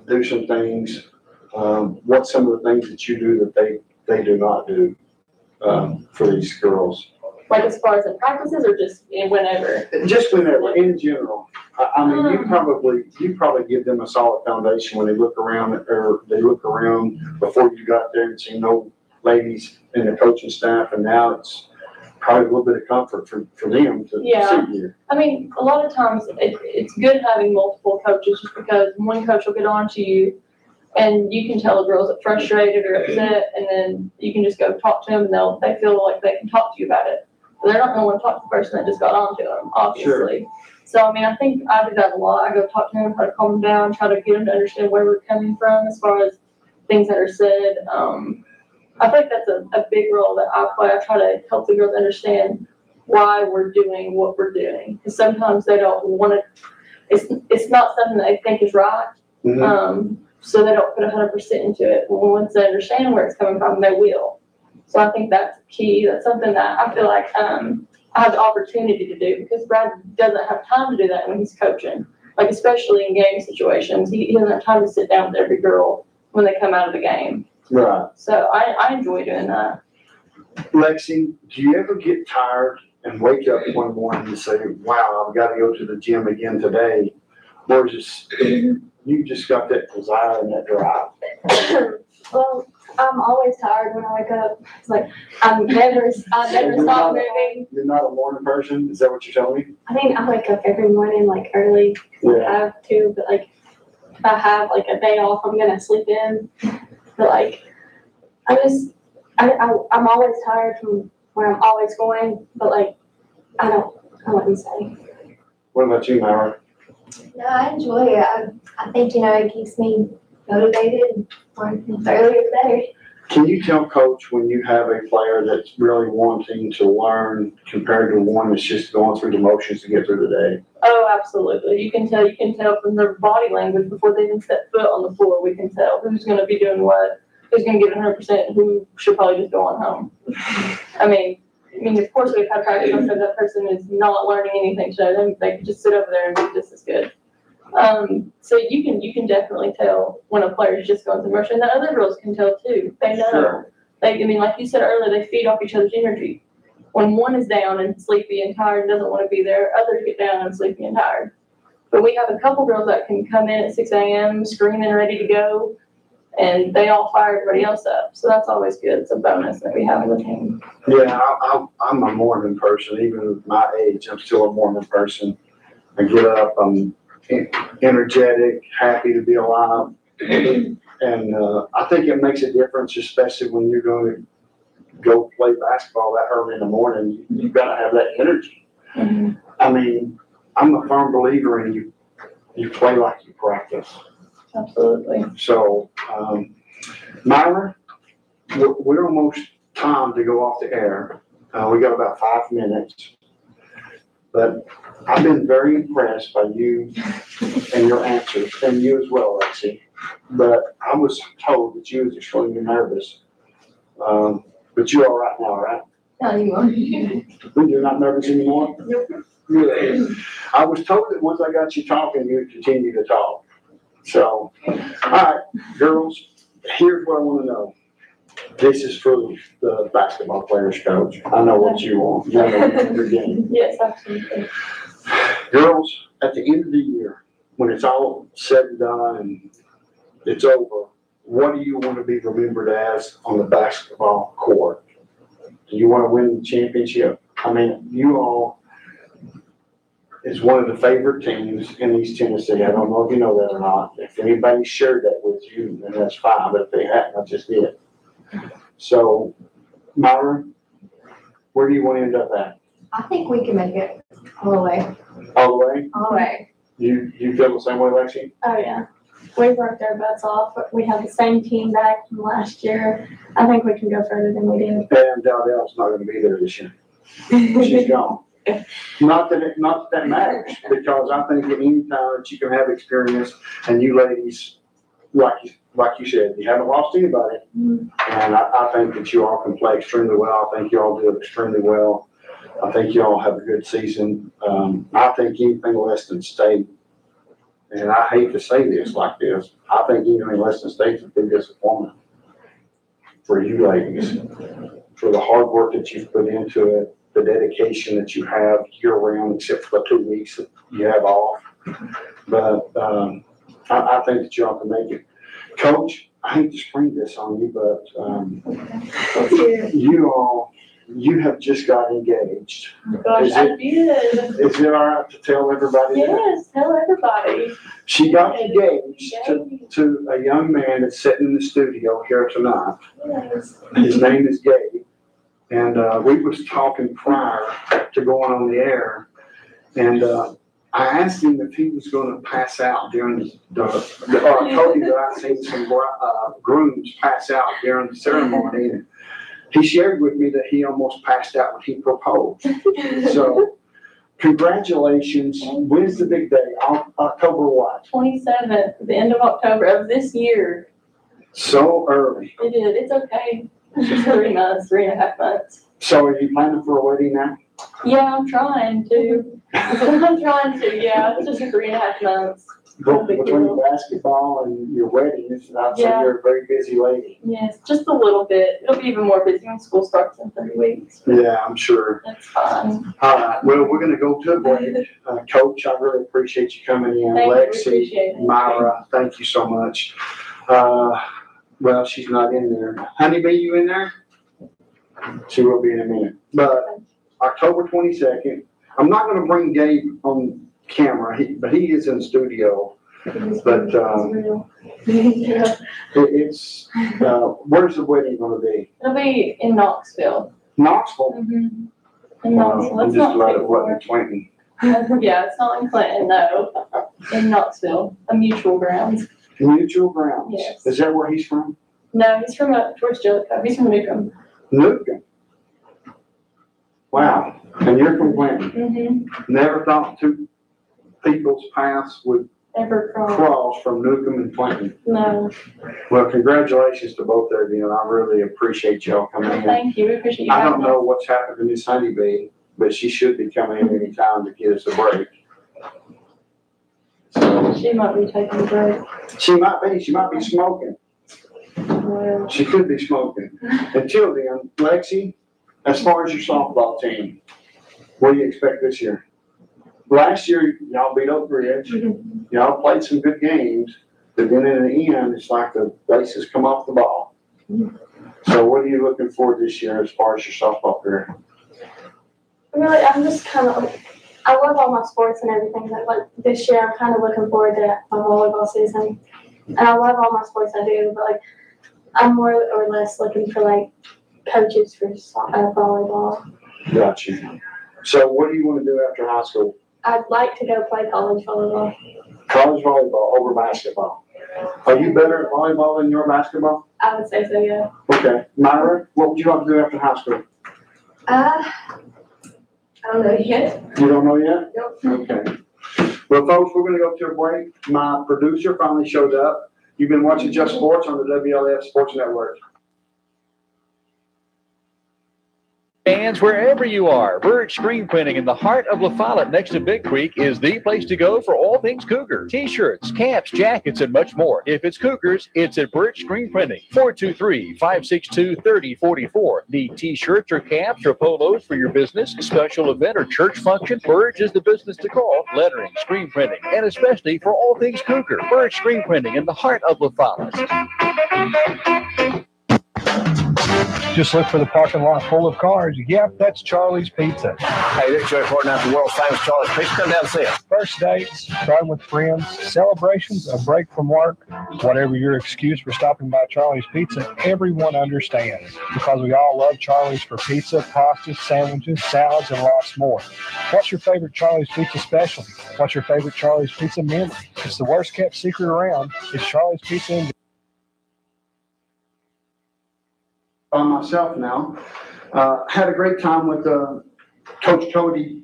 do some things. What's some of the things that you do that they do not do for these girls? Like as far as in practices or just whenever? Just whenever, in general. You probably give them a solid foundation when they look around before you got there and see no ladies in the coaching staff, and now it's probably a little bit of comfort for them to see here. I mean, a lot of times it's good having multiple coaches just because one coach will get on to you and you can tell the girls are frustrated or upset, and then you can just go talk to them and they feel like they can talk to you about it. They're not going to want to talk to the person that just got on to them, obviously. Sure. So, I mean, I think I do that a lot. I go talk to them, try to calm them down, try to get them to understand where we're coming from as far as things that are said. I think that's a big role that I play. I try to help the girls understand why we're doing what we're doing. Because sometimes they don't want to, it's not something that they think is right. Mm-hmm. So they don't put 100% into it. But once they understand where it's coming from, they will. So I think that's key. That's something that I feel like I have the opportunity to do because Brad doesn't have time to do that when he's coaching. Like especially in game situations, he doesn't have time to sit down with every girl when they come out of the game. Right. So I enjoy doing that. Lexi, do you ever get tired and wake up one morning and say, wow, I've got to go to the gym again today? Or you just got that desire and that drive? Well, I'm always tired when I wake up. It's like I never stop moving. You're not a morning person? Is that what you're telling me? I mean, I wake up every morning like early. Yeah. I have to, but like if I have like a day off, I'm gonna sleep in. But like I'm always tired from where I'm always going. But like I wouldn't say. What about you, Myra? No, I enjoy it. I think, it keeps me motivated and the earlier the better. Can you tell Coach when you have a player that's really wanting to learn compared to one that's just going through the motions to get through the day? Oh, absolutely. You can tell from their body language before they even set foot on the floor. We can tell who's going to be doing what, who's going to give it 100%, and who should probably just go on home. I mean, of course we've had practice and said that person is not learning anything, so they could just sit over there and be just as good. So you can definitely tell when a player's just going through motion. The other girls can tell too. They know. Sure. I mean, like you said earlier, they feed off each other's energy. When one is down and sleepy and tired and doesn't want to be there, others get down and sleepy and tired. But we have a couple girls that can come in at 6 a.m. screaming, ready to go, and they all fire everybody else up. So that's always good. It's a bonus that we have in the team. Yeah, I'm a morning person. Even at my age, I'm still a morning person. I get up, I'm energetic, happy to be alive. And I think it makes a difference, especially when you're going to go play basketball that early in the morning. You've got to have that energy. Mm-hmm. I mean, I'm a firm believer in you play like you practice. Absolutely. So, Myra, we're almost time to go off the air. We got about 5 minutes. But I've been very impressed by you and your answers, and you as well, Lexi. But I was told that you was extremely nervous. But you're all right now, right? Not anymore. You're not nervous anymore? Yeah. I was told that once I got you talking, you would continue to talk. So, all right, girls, here's what I want to know. This is for the basketball players, coach. I know what you want. You know your game. Yes, absolutely. Girls, at the end of the year, when it's all said and done and it's over, what do you want to be remembered as on the basketball court? Do you want to win the championship? I mean, you all is one of the favorite teams in East Tennessee. I don't know if you know that or not. If anybody shared that with you, then that's fine. But if they hadn't, I just did. So, Myra, where do you want to end up at? I think we can make it all the way. All the way? All the way. You feel the same way, Lexi? Oh, yeah. We've worked our butts off. We have the same team back from last year. I think we can go further than we did. And Dowdell's not going to be there this year. She's gone. Not that matters, because I think at any time that you can have experience, and you ladies, like you said, you haven't lost anybody. And I think that you all can play extremely well. I think you all do extremely well. I think you all have a good season. I think anything less than state, and I hate to say this like this, I think anything less than state's a big disappointment for you ladies, for the hard work that you've put into it, the dedication that you have year round, except for the 2 weeks that you have off. But I think that you all can make it. Coach, I hate to spring this on you, but you have just got engaged. Gosh, I did. Is it all right to tell everybody that? Yes, tell everybody. She got engaged to a young man that's sitting in the studio here tonight. Yes. His name is Gabe. And we was talking prior to going on the air. And I asked him if he was going to pass out during or I told him that I seen some grooms pass out during the ceremony. And he shared with me that he almost passed out when he proposed. So, congratulations. When's the big day? October what? 27th, the end of October of this year. So early. It is. It's okay. It's just 3 months, 3.5 months. So are you planning for a wedding now? Yeah, I'm trying to. Yeah. It's just 3.5 months. Between basketball and your wedding, I'd say you're a very busy lady. Yes, just a little bit. It'll be even more busy when school starts in 3 weeks. Yeah, I'm sure. That's fine. All right, well, we're going to go to a break. Coach, I really appreciate you coming in. Lexi, Myra, thank you so much. Well, she's not in there. Honeybee, you in there? She will be in a minute. But October 22nd, I'm not going to bring Gabe on camera, but he is in the studio. But it's where's the wedding going to be? It'll be in Knoxville. Knoxville? Mm-hmm. In Knoxville. I'm just glad it wasn't Clinton. Yeah, it's not in Clinton, no. In Knoxville, a mutual grounds. Mutual grounds? Yes. Is that where he's from? No, he's from towards Jellicoe. He's from Newcomb. Newcomb? Wow. And you're from Clinton? Mm-hmm. Never thought two people's paths would ever cross from Newcomb and Clinton. No. Well, congratulations to both of you, and I really appreciate y'all coming in. Thank you. We appreciate you. I don't know what's happened to Miss Honeybee, but she should be coming in any time to get us a break. So She might be taking a break. she might be smoking. Well, She could be smoking. Until then, Lexi, as far as your softball team, what do you expect this year? Last year, y'all beat Oak Ridge. Y'all played some good games, but then in the end, it's like the laces come off the ball. So what are you looking for this year as far as your softball career? Really, I'm just kind of, I love all my sports and everything, but like this year, I'm kind of looking forward to my volleyball season. And I love all my sports I do, but like, I'm more or less looking for like coaches for volleyball. Gotcha. So what do you want to do after high school? I'd like to go play college volleyball. College volleyball over basketball. Are you better at volleyball than you are basketball? I would say so, yeah. Okay. Myra, what would you like to do after high school? I don't know yet. You don't know yet? Nope. Okay. Well, folks, we're gonna go to a break. My producer finally showed up. You've been watching Just Sports on the WLAF Sports Network. Fans, wherever you are, Birch Screen Printing in the heart of La Follette next to Big Creek is the place to go for all things Cougar. T-shirts, caps, jackets, and much more. If it's Cougars, it's at Birch Screen Printing, 423-562-3044. Need T-shirts or caps or polos for your business, special event, or church function? Birch is the business to call. Lettering, screen printing, and especially for all things Cougar. Birch Screen Printing in the heart of La Follette. Just look for the parking lot full of cars. Yep, that's Charlie's Pizza. Hey, this is Joey reporting out the world famous Charlie's Pizza. Come down and see us. First dates, starting with friends, celebrations, a break from work, whatever your excuse for stopping by Charlie's Pizza, everyone understands because we all love Charlie's for pizza, pasta, sandwiches, salads, and lots more. What's your favorite Charlie's Pizza specialty? What's your favorite Charlie's Pizza memory? It's the worst kept secret around. It's Charlie's Pizza in By myself now. Had a great time with Coach Cody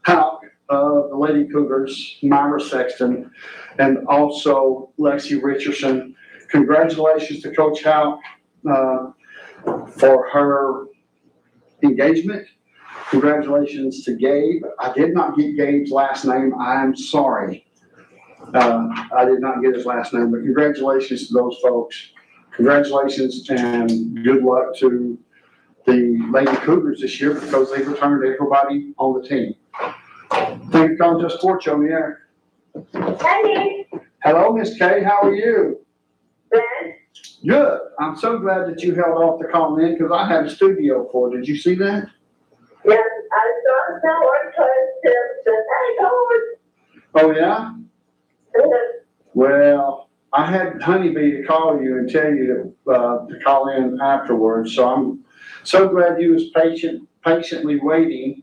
Houck of the Lady Cougars, Myra Sexton, and also Lexi Richardson. Congratulations to Coach Houck for her engagement. Congratulations to Gabe. I did not get Gabe's last name. I am sorry. I did not get his last name, but congratulations to those folks. Congratulations and good luck to the Lady Cougars this year because they returned everybody on the team. Thank you for calling Just Sports on the air. Hey. Hello, Miss Kay. How are you? Good. Good. I'm so glad that you held off to call in because I had a studio for. Did you see that? Yes, I saw someone Oh, yeah? Well, I had Honeybee to call you and tell you to call in afterwards, so I'm so glad you was patiently waiting.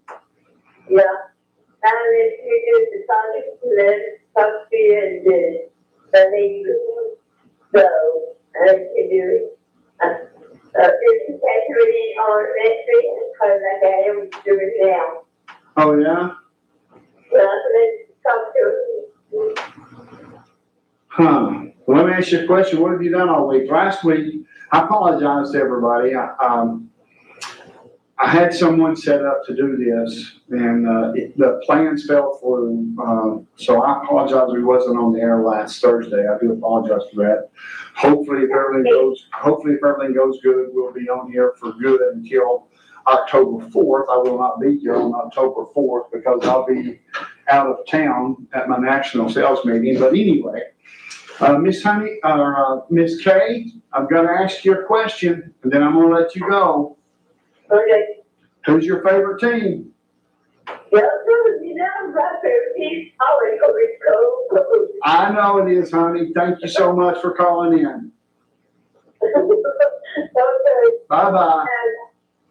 Yeah. And if you do the Sonic List, Puffy and the Lady go, and if you do if you catch reading on next week, because I got him to do it now. Oh, yeah? Yeah, let's talk to him. Huh. Well, let me ask you a question. What have you done all week? Last week, I apologize to everybody. I had someone set up to do this, and the plans fell through. So I apologize we wasn't on the air last Thursday. I do apologize for that. Hopefully, if everything goes good, we'll be on here for good until October 4th. I will not be here on October 4th because I'll be out of town at my national sales meeting. But anyway. Miss Kay, I'm gonna ask you a question, and then I'm gonna let you go. Okay. Who's your favorite team? Yeah, you know, my favorite team, always go. I know it is, honey. Thank you so much for calling in. Okay. Bye-bye.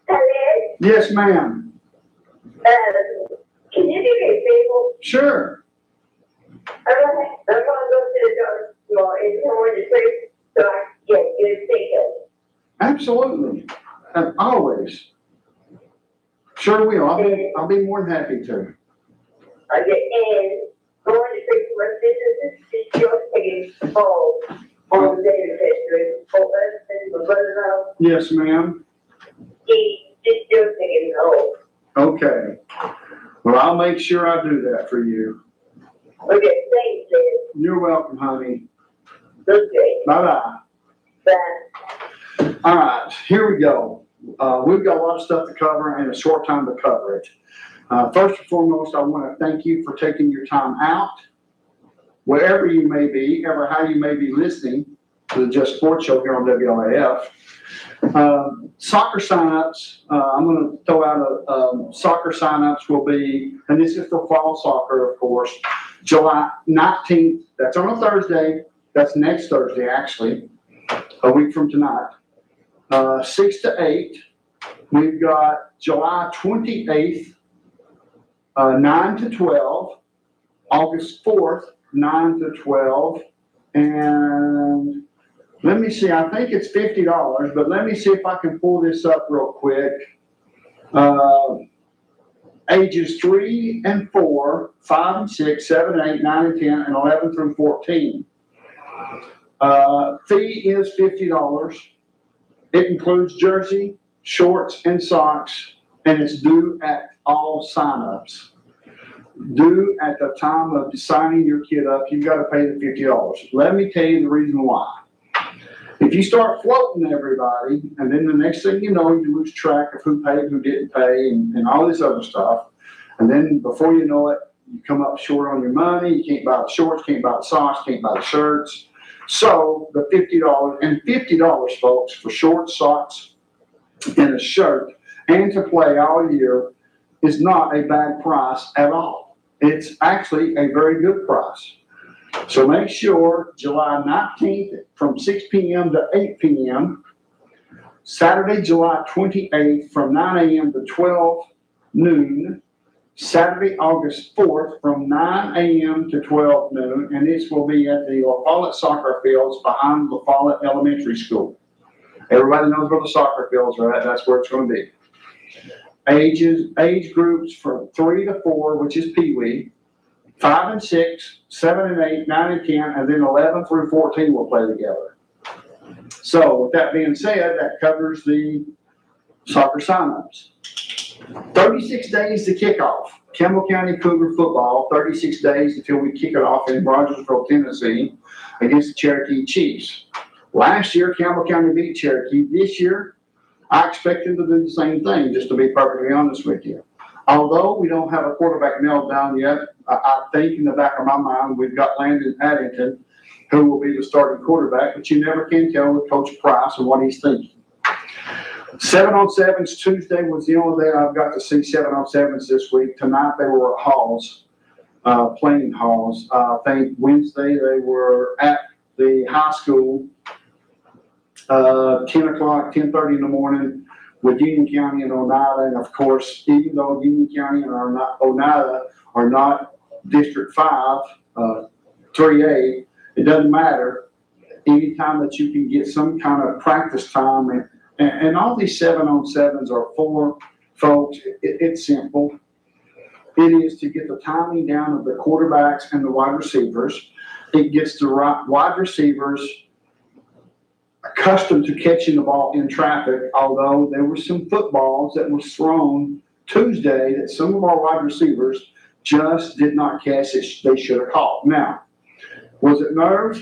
Hello? Yes, ma'am. Can you do me a favor? Sure. I'm gonna go to the door and tell her to sleep so I can get good ticket. Absolutely. Always. Sure will. I'll be more than happy to. Okay, and going to sleep for business is your ticket on the day of history for us and my brother-in-law. Yes, ma'am. It's your ticket home. Okay. Well, I'll make sure I do that for you. Okay, thanks, Ed. You're welcome, honey. Okay, Bye-bye. bye. All right, here we go. We've got a lot of stuff to cover and a short time to cover it. First and foremost, I want to thank you for taking your time out, wherever you may be, ever how you may be listening to the Just Sports Show here on WLAF. Soccer signups, I'm going to throw out soccer signups will be, and this is for fall soccer, of course, July 19th. That's on a Thursday. That's next Thursday, actually, a week from tonight. 6 to 8. We've got July 28th, 9 to 12. August 4th, 9 to 12. And let me see, I think it's $50, but let me see if I can pull this up real quick. Ages 3 and 4, 5 and 6, 7 and 8, 9 and 10, and 11 through 14. Fee is $50. It includes jersey, shorts, and socks, and it's due at all signups. Due at the time of signing your kid up, you've got to pay the $50. Let me tell you the reason why. If you start floating everybody, and then the next thing you know, you lose track of who paid, who didn't pay, and all this other stuff. And then before you know it, you come up short on your money. You can't buy the shorts, can't buy the socks, can't buy the shirts. So the $50, and $50, folks, for shorts, socks, and a shirt, and to play all year is not a bad price at all. It's actually a very good price. So make sure July 19th from 6 p.m. to 8 p.m. Saturday, July 28th from 9 a.m. to 12 noon. Saturday, August 4th from 9 a.m. to 12 noon. And this will be at the La Follette soccer fields behind La Follette Elementary School. Everybody knows where the soccer fields are at. That's where it's going to be. Age groups from 3 to 4, which is Pee Wee. 5 and 6, 7 and 8, 9 and 10, and then 11 through 14 will play together. So with that being said, that covers the soccer signups. 36 days to kick off. Campbell County Cougar football, 36 days until we kick it off in Rogersville, Tennessee against the Cherokee Chiefs. Last year, Campbell County beat Cherokee. This year, I expect them to do the same thing, just to be perfectly honest with you. Although we don't have a quarterback nailed down yet, I think in the back of my mind, we've got Landon Addington, who will be the starting quarterback, but you never can tell with Coach Price and what he's thinking. 7-on-7s, Tuesday was the only day I've got to see 7-on-7s this week. Tonight they were at Halls, playing Halls. I think Wednesday they were at the high school, 10 o'clock, 10:30 in the morning, with Union County and Oneida. And of course, even though Union County and Oneida are not District 5, 3A, it doesn't matter. Anytime that you can get some kind of practice time, and all these 7-on-7s are for folks, it's simple. It is to get the timing down of the quarterbacks and the wide receivers. It gets the wide receivers accustomed to catching the ball in traffic, although there were some footballs that were thrown Tuesday that some of our wide receivers just did not catch it they should have caught. Now, was it nerves?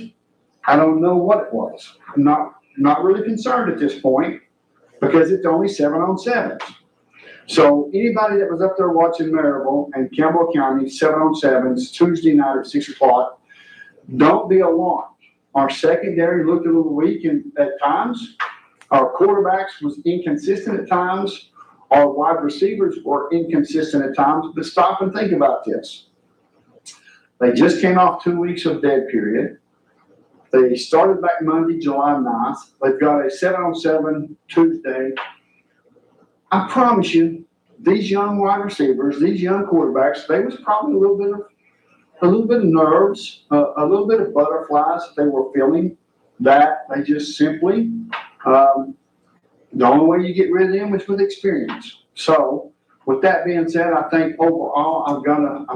I don't know what it was. I'm not really concerned at this point because it's only 7-on-7s. So anybody that was up there watching Maryville and Campbell County 7-on-7s Tuesday night at 6 o'clock, don't be alarmed. Our secondary looked a little weak at times. Our quarterbacks was inconsistent at times. Our wide receivers were inconsistent at times. But stop and think about this. They just came off 2 weeks of dead period. They started back Monday, July 9th. They've got a 7-on-7 Tuesday. I promise you, these young wide receivers, these young quarterbacks, they was probably a little bit of nerves, a little bit of butterflies that they were feeling, that they just simply, the only way you get rid of them is with experience. So with that being said, I think overall I'm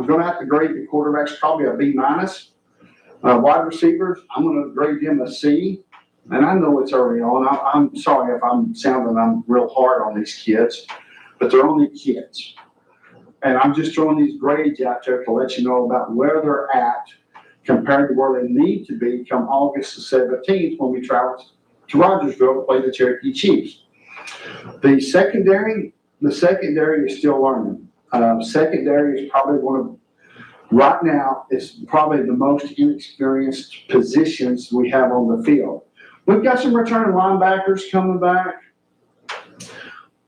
gonna have to grade the quarterbacks probably a B-. Wide receivers, I'm gonna grade them a C. And I know it's early on. I'm sorry if I'm real hard on these kids, but they're only kids. And I'm just throwing these grades out there to let you know about where they're at compared to where they need to be come August the 17th when we travel to Rogersville to play the Cherokee Chiefs. The secondary is still learning. Secondary is probably right now, it's probably the most inexperienced positions we have on the field. We've got some returning linebackers coming back.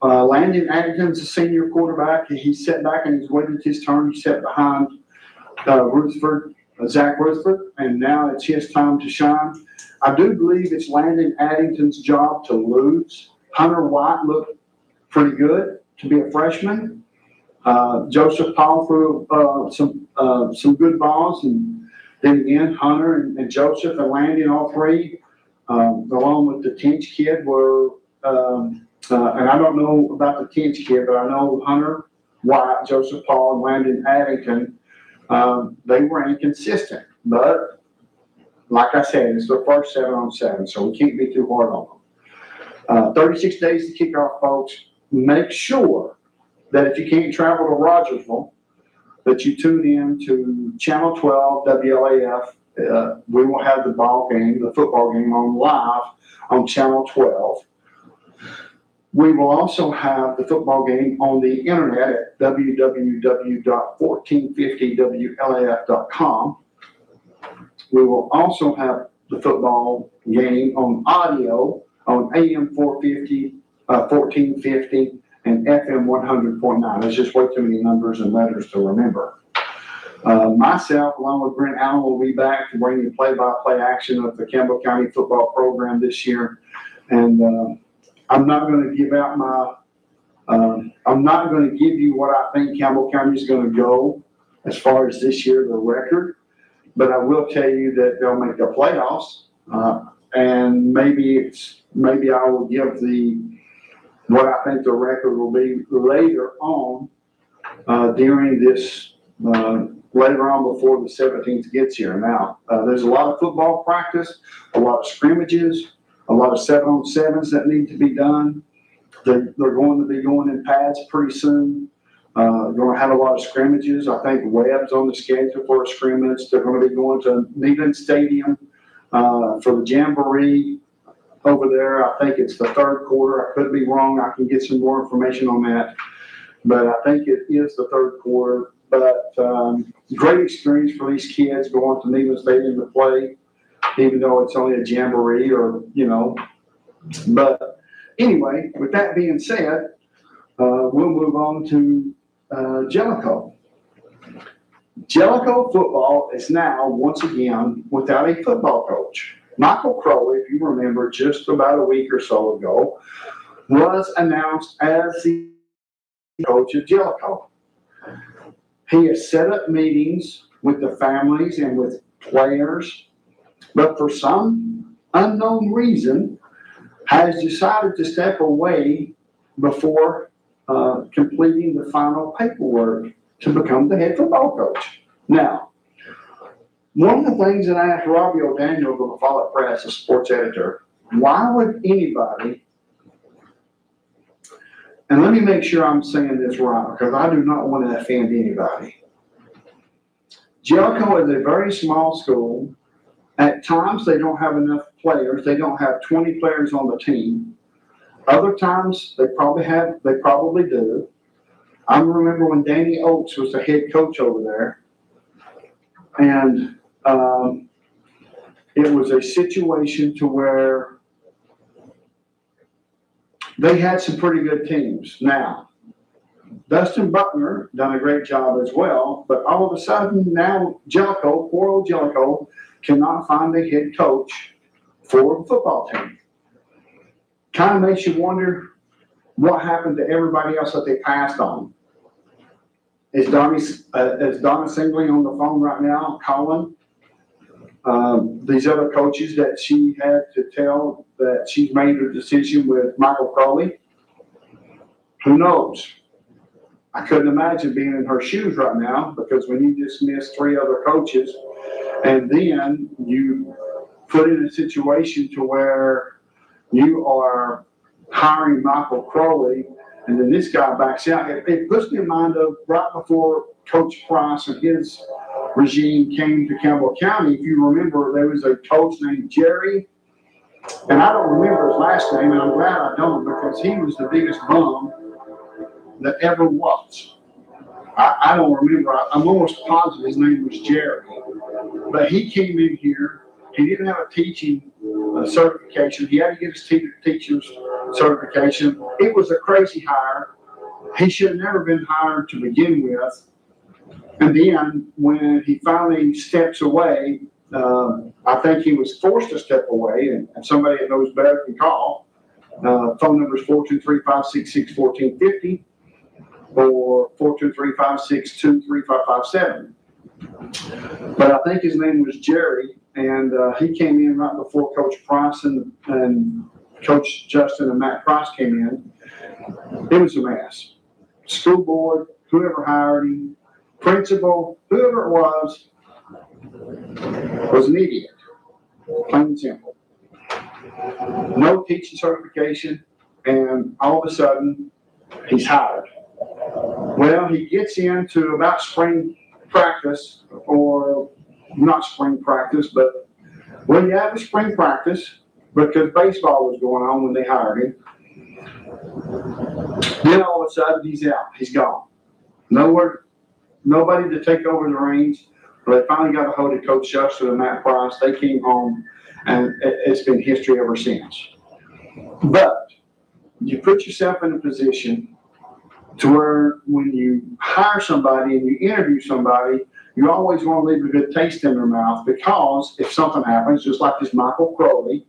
Landon Addington's a senior quarterback. He's sat back and he's waited his turn. He sat behind Zach Rutherford, and now it's his time to shine. I do believe it's Landon Addington's job to lose. Hunter White looked pretty good to be a freshman. Joseph Paul threw some good balls, and then again, Hunter and Joseph and Landon, all three, along with the Tench kid, were, and I don't know about the Tench kid, but I know Hunter White, Joseph Paul, and Landon Addington, they were inconsistent. But like I said, it's their first 7-on-7, so we can't be too hard on them. 36 days to kick off, folks. Make sure that if you can't travel to Rogersville, that you tune in to Channel 12 WLAF. We will have the football game on live on Channel 12. We will also have the football game on the internet at www.1450wlaf.com. We will also have the football game on audio on AM 450, 1450, and FM 100.9. There's just way too many numbers and letters to remember. Myself, along with Brent Allen, will be back to bring you play-by-play action of the Campbell County football program this year. And I'm not going to give out I'm not going to give you what I think Campbell County is going to go as far as this year, the record. But I will tell you that they'll make the playoffs. And maybe I will give what I think the record will be later on during this, later on before the 17th gets here. Now, there's a lot of football practice, a lot of scrimmages, a lot of 7-on-7s that need to be done. They're going to be going in pads pretty soon. They're going to have a lot of scrimmages. I think Webb's on the schedule for a scrimmage. They're going to be going to Neyland Stadium for the Jamboree over there. I think it's the third quarter. I could be wrong. I can get some more information on that. But I think it is the third quarter. But great experience for these kids going to Neyland Stadium to play, even though it's only a Jamboree But anyway, with that being said, we'll move on to Jellicoe. Jellicoe football is now, once again, without a football coach. Michael Crowley, if you remember, just about a week or so ago, was announced as the coach of Jellicoe. He has set up meetings with the families and with players, but for some unknown reason, has decided to step away before completing the final paperwork to become the head football coach. Now, one of the things that I asked Robbie O'Daniel of the Follett Press, a sports editor, why would anybody, and let me make sure I'm saying this right because I do not want to offend anybody. Jellicoe is a very small school. At times, they don't have enough players. They don't have 20 players on the team. Other times, they probably do. I remember when Danny Oakes was the head coach over there, and it was a situation to where they had some pretty good teams. Now, Dustin Buckner done a great job as well, but all of a sudden now Jellicoe, poor old Jellicoe, cannot find a head coach for the football team. Kind of makes you wonder what happened to everybody else that they passed on. Is Donna Singley on the phone right now calling these other coaches that she had to tell that she's made a decision with Michael Crowley? Who knows? I couldn't imagine being in her shoes right now, because when you dismiss 3 other coaches and then you put in a situation to where you are hiring Michael Crowley And then this guy backs out. It puts me in mind of right before Coach Price and his regime came to Campbell County. If you remember, there was a coach named Jerry, and I don't remember his last name, and I'm glad I don't, because he was the biggest bum that ever was. I don't remember. I'm almost positive his name was Jerry. But he came in here. He didn't have a teaching certification. He had to get his teacher's certification. It was a crazy hire. He should have never been hired to begin with. And then when he finally steps away, I think he was forced to step away, and somebody that knows better can call. Phone number is 423-566-1450 or 423-562-3557. But I think his name was Jerry, and he came in right before Coach Price and Coach Justin and Matt Price came in. It was a mess. School board, whoever hired him, principal, whoever it was an idiot, plain and simple. No teaching certification, and all of a sudden, he's hired. Well, he gets into about spring practice, or not spring practice, but well, yeah, it was spring practice because baseball was going on when they hired him. Then all of a sudden, he's out. He's gone. Nowhere, nobody to take over the reins. They finally got a hold of Coach Justin and Matt Price. They came home, and it's been history ever since. But you put yourself in a position to where when you hire somebody and you interview somebody, you always want to leave a good taste in their mouth, because if something happens, just like this Michael Crowley,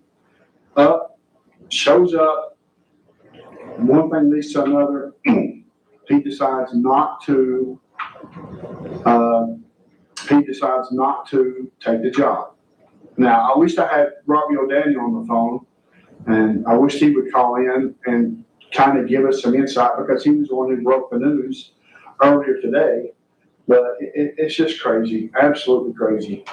shows up, one thing leads to another, he decides not to take the job. Now, I wish I had Robbie O'Daniel on the phone, and I wish he would call in and kind of give us some insight, because he was the one who broke the news earlier today. But it's just crazy, absolutely crazy.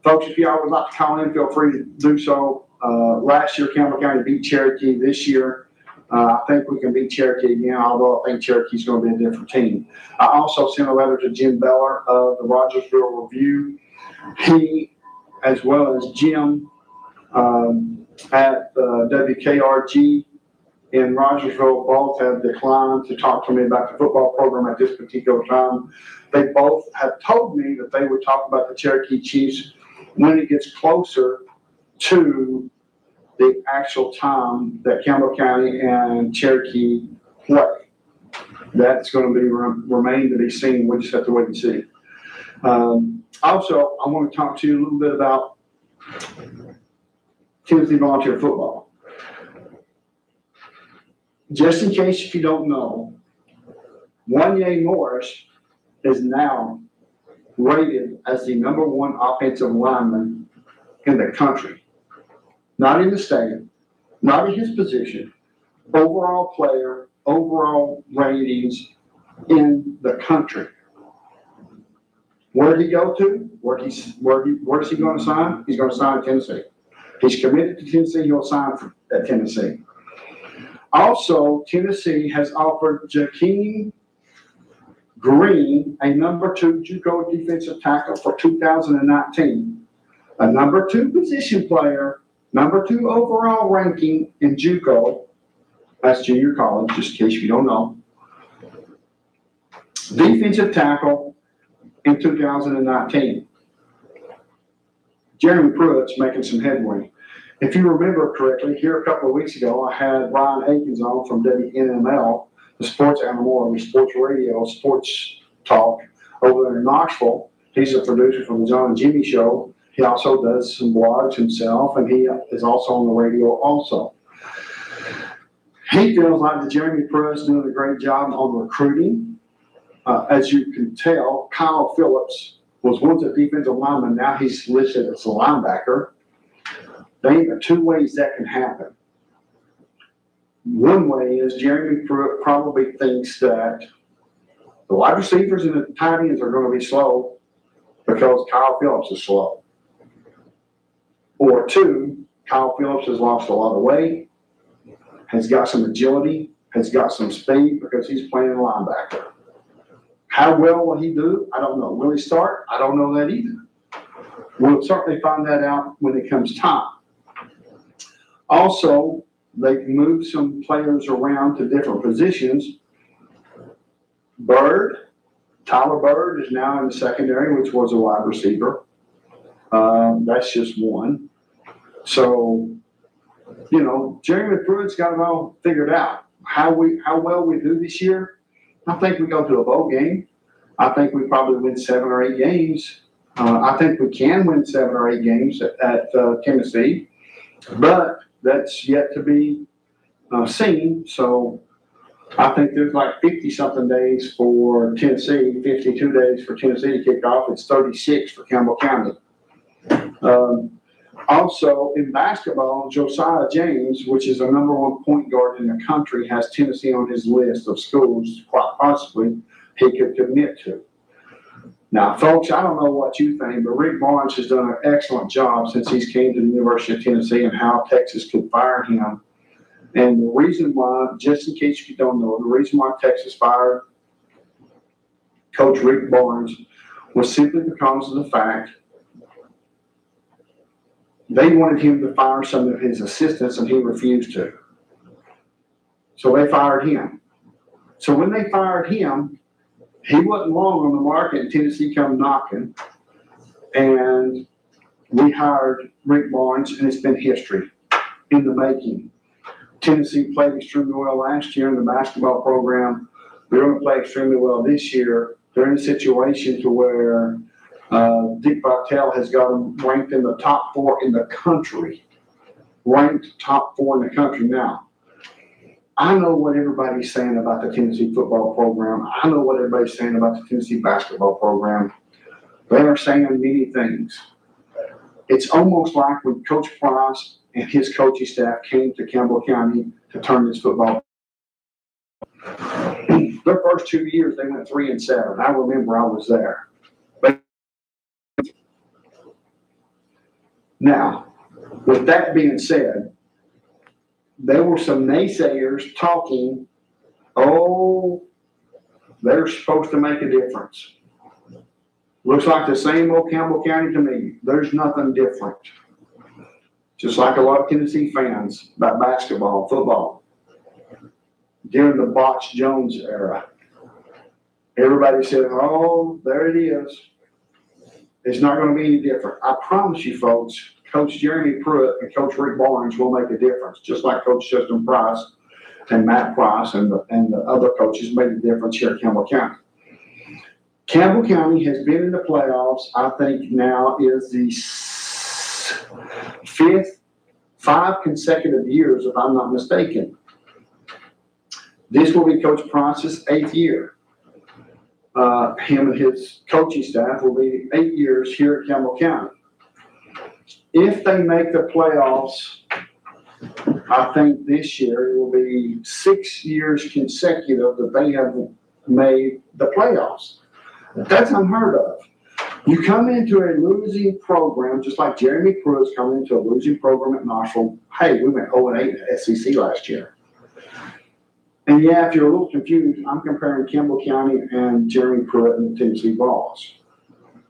Folks, if y'all would like to call in, feel free to do so. Last year, Campbell County beat Cherokee. This year, I think we can beat Cherokee again, although I think Cherokee's going to be a different team. I also sent a letter to Jim Beller of the Rogersville Review. He, as well as Jim at WKRG in Rogersville, both have declined to talk to me about the football program at this particular time. They both have told me that they would talk about the Cherokee Chiefs when it gets closer to the actual time that Campbell County and Cherokee play. That's going to be remain to be seen. We just have to wait and see. Also, I want to talk to you a little bit about Tennessee Volunteer Football. Just in case if you don't know, Wanye Morris is now rated as the #1 offensive lineman in the country. Not in the state, not in his position, overall player, overall ratings in the country. Where did he go to? Where is he going to sign? He's going to sign at Tennessee. He's committed to Tennessee. He'll sign at Tennessee. Also, Tennessee has offered Jakeem Green a #2 JUCO defensive tackle for 2019. A #2 position player, #2 overall ranking in JUCO. That's junior college, just in case you don't know. Defensive tackle in 2019. Jeremy Pruitt's making some headway. If you remember correctly, here a couple of weeks ago, I had Ryan Aikens on from WNML, the sports animal, and the sports radio, sports talk over there in Knoxville. He's a producer from the John and Jimmy Show. He also does some blogs himself, and he is also on the radio also. He feels like that Jeremy Pruitt's doing a great job on recruiting. As you can tell, Kyle Phillips was once a defensive lineman. Now he's listed as a linebacker. There ain't two ways that can happen. One way is Jeremy Pruitt probably thinks that the wide receivers and the tight ends are going to be slow because Kyle Phillips is slow. Or two, Kyle Phillips has lost a lot of weight, has got some agility, has got some speed because he's playing linebacker. How well will he do? I don't know. Will he start? I don't know that either. We'll certainly find that out when it comes time. Also, they moved some players around to different positions. Tyler Bird is now in the secondary, which was a wide receiver. That's just one. So, you know, Jeremy Pruitt's got it all figured out. How well we do this year, I think we go to a bowl game. I think we probably win 7 or 8 games. I think we can win 7 or 8 games at Tennessee, but that's yet to be seen. So I think there's like 50-something days for Tennessee, 52 days for Tennessee to kick off. It's 36 for Campbell County. Also, in basketball, Josiah James, which is the #1 point guard in the country, has Tennessee on his list of schools, quite possibly, he could commit to. Now, folks, I don't know what you think, but Rick Barnes has done an excellent job since he's came to the University of Tennessee and how Texas could fire him. And the reason why, just in case you don't know, the reason why Texas fired Coach Rick Barnes was simply because of the fact they wanted him to fire some of his assistants and he refused to. So they fired him. So when they fired him, he wasn't long on the market and Tennessee come knocking. And we hired Rick Barnes and it's been history in the making. Tennessee played extremely well last year in the basketball program. They're going to play extremely well this year. They're in a situation to where Dick Vitale has got them ranked in the top 4 in the country. Ranked top 4 in the country now. I know what everybody's saying about the Tennessee football program. I know what everybody's saying about the Tennessee basketball program. They are saying many things. It's almost like when Coach Price and his coaching staff came to Campbell County to turn this football. Their first 2 years, they went 3-7. I remember I was there. But now, with that being said, there were some naysayers talking, oh, they're supposed to make a difference. Looks like the same old Campbell County to me. There's nothing different. Just like a lot of Tennessee fans about basketball, football. During the Botch Jones era, everybody said, oh, there it is. It's not going to be any different. I promise you, folks, Coach Jeremy Pruitt and Coach Rick Barnes will make a difference, just like Coach Justin Price and Matt Price and the other coaches made a difference here at Campbell County. Campbell County has been in the playoffs, I think now is the 5 consecutive years, if I'm not mistaken. This will be Coach Price's 8th year. Him and his coaching staff will be 8 years here at Campbell County. If they make the playoffs, I think this year it will be 6 years consecutive that they have made the playoffs. That's unheard of. You come into a losing program, just like Jeremy Pruitt's coming into a losing program at Knoxville. Hey, we went 0-8 at SEC last year. And yeah, if you're a little confused, I'm comparing Campbell County and Jeremy Pruitt and the Tennessee Vols.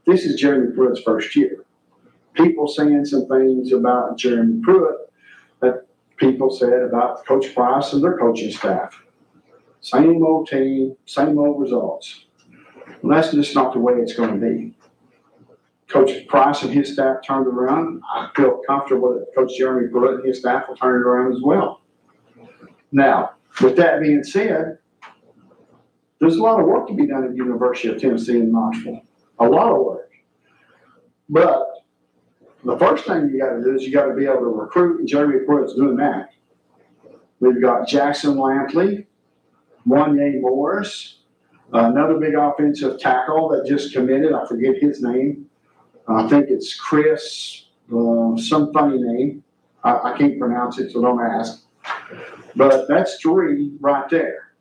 This is Jeremy Pruitt's first year. People saying some things about Jeremy Pruitt that people said about Coach Price and their coaching staff. Same old team, same old results. Well, that's just not the way it's going to be. Coach Price and his staff turned around. I feel comfortable that Coach Jeremy Pruitt and his staff will turn it around as well. Now, with that being said, there's a lot of work to be done at the University of Tennessee in Knoxville. A lot of work. But the first thing you got to do is you got to be able to recruit, and Jeremy Pruitt's doing that. We've got Jackson Lampley, Wanye Morris, another big offensive tackle that just committed. I forget his name. I think it's Chris, some funny name. I can't pronounce it, so don't ask. But that's 3 right there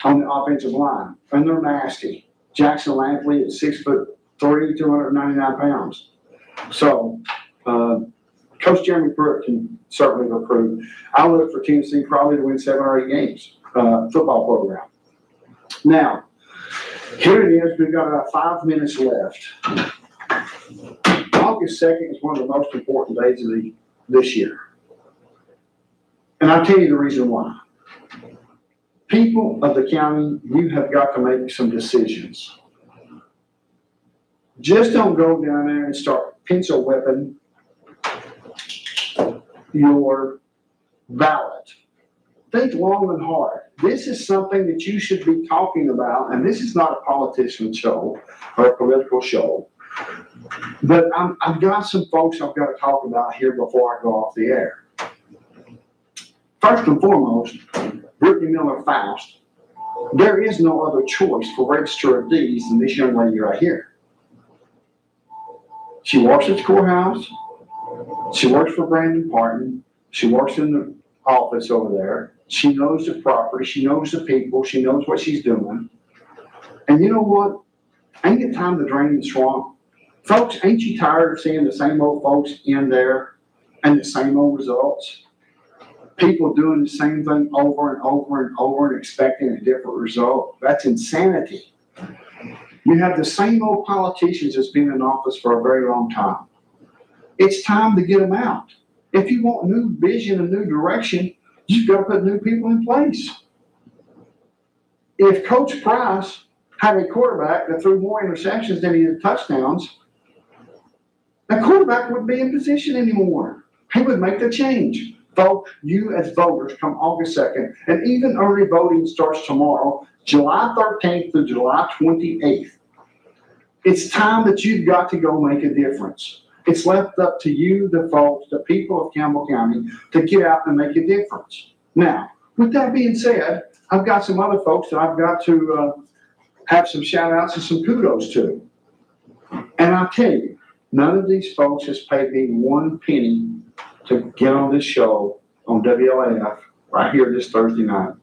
on the offensive line, and they're nasty. Jackson Lampley is 6'3", 299 pounds. So, Coach Jeremy Pruitt can certainly recruit. I look for Tennessee probably to win 7 or 8 games. football program. Now, here it is, we've got about 5 minutes left. August 2nd is one of the most important days of this year. And I'll tell you the reason why. People of the county, you have got to make some decisions. Just don't go down there and start pencil whipping your ballot. Think long and hard. This is something that you should be talking about, and this is not a politician show or a political show. But I've got some folks I've got to talk about here before I go off the air. First and foremost, Brittany Miller Faust. There is no other choice for Register of Deeds than this young lady right here. She works at the courthouse. She works for Brandon Parton. She works in the office over there. She knows the property. She knows the people. She knows what she's doing. And you know what? Ain't it time to drain the swamp? Folks, ain't you tired of seeing the same old folks in there and the same old results? People doing the same thing over and over and over and expecting a different result. That's insanity. You have the same old politicians that's been in office for a very long time. It's time to get them out. If you want new vision and new direction, you've got to put new people in place. If Coach Price had a quarterback that threw more interceptions than he did touchdowns, the quarterback wouldn't be in position anymore. He would make the change. Folks, you as voters come August 2nd, and even early voting starts tomorrow, July 13th through July 28th. It's time that you've got to go make a difference. It's left up to you, the folks, the people of Campbell County, to get out and make a difference. Now, with that being said, I've got some other folks that I've got to have some shout outs and some kudos to. And I'll tell you, none of these folks has paid me one penny to get on this show on WLAF right here this Thursday night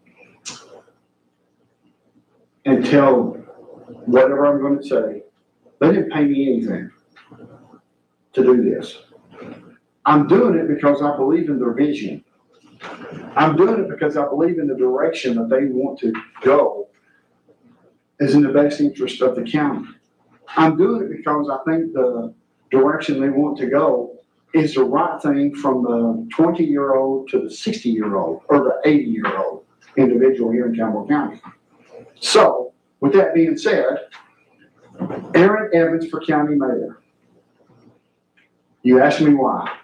and tell whatever I'm going to say. They didn't pay me anything to do this. I'm doing it because I believe in their vision. I'm doing it because I believe in the direction that they want to go is in the best interest of the county. I'm doing it because I think the direction they want to go is the right thing from the 20-year-old to the 60-year-old or the 80-year-old individual here in Campbell County. So, with that being said, Aaron Evans for county mayor. You asked me why.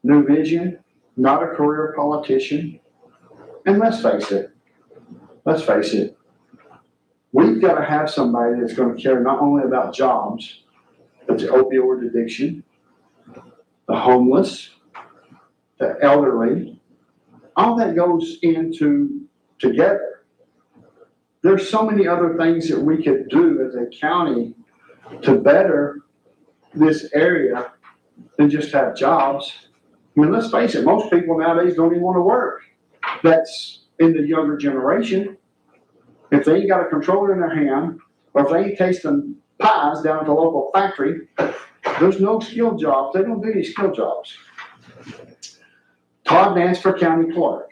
New vision, not a career politician. And let's face it, we've got to have somebody that's going to care not only about jobs, but the opioid addiction, the homeless, the elderly, all that goes into together. There's so many other things that we could do as a county to better this area than just have jobs. I mean, let's face it, most people nowadays don't even want to work. That's in the younger generation. If they ain't got a controller in their hand, or if they ain't tasting pies down at the local factory, there's no skill jobs. They don't do any skill jobs. Todd Nance for county clerk.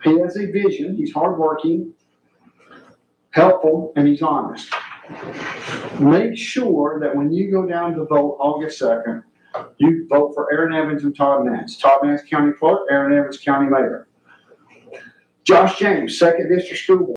He has a vision. He's hardworking, helpful, and he's honest. Make sure that when you go down to vote August 2nd, you vote for Aaron Evans and Todd Nance. Todd Nance, county clerk. Aaron Evans, county mayor. Josh James, 2nd District School Board.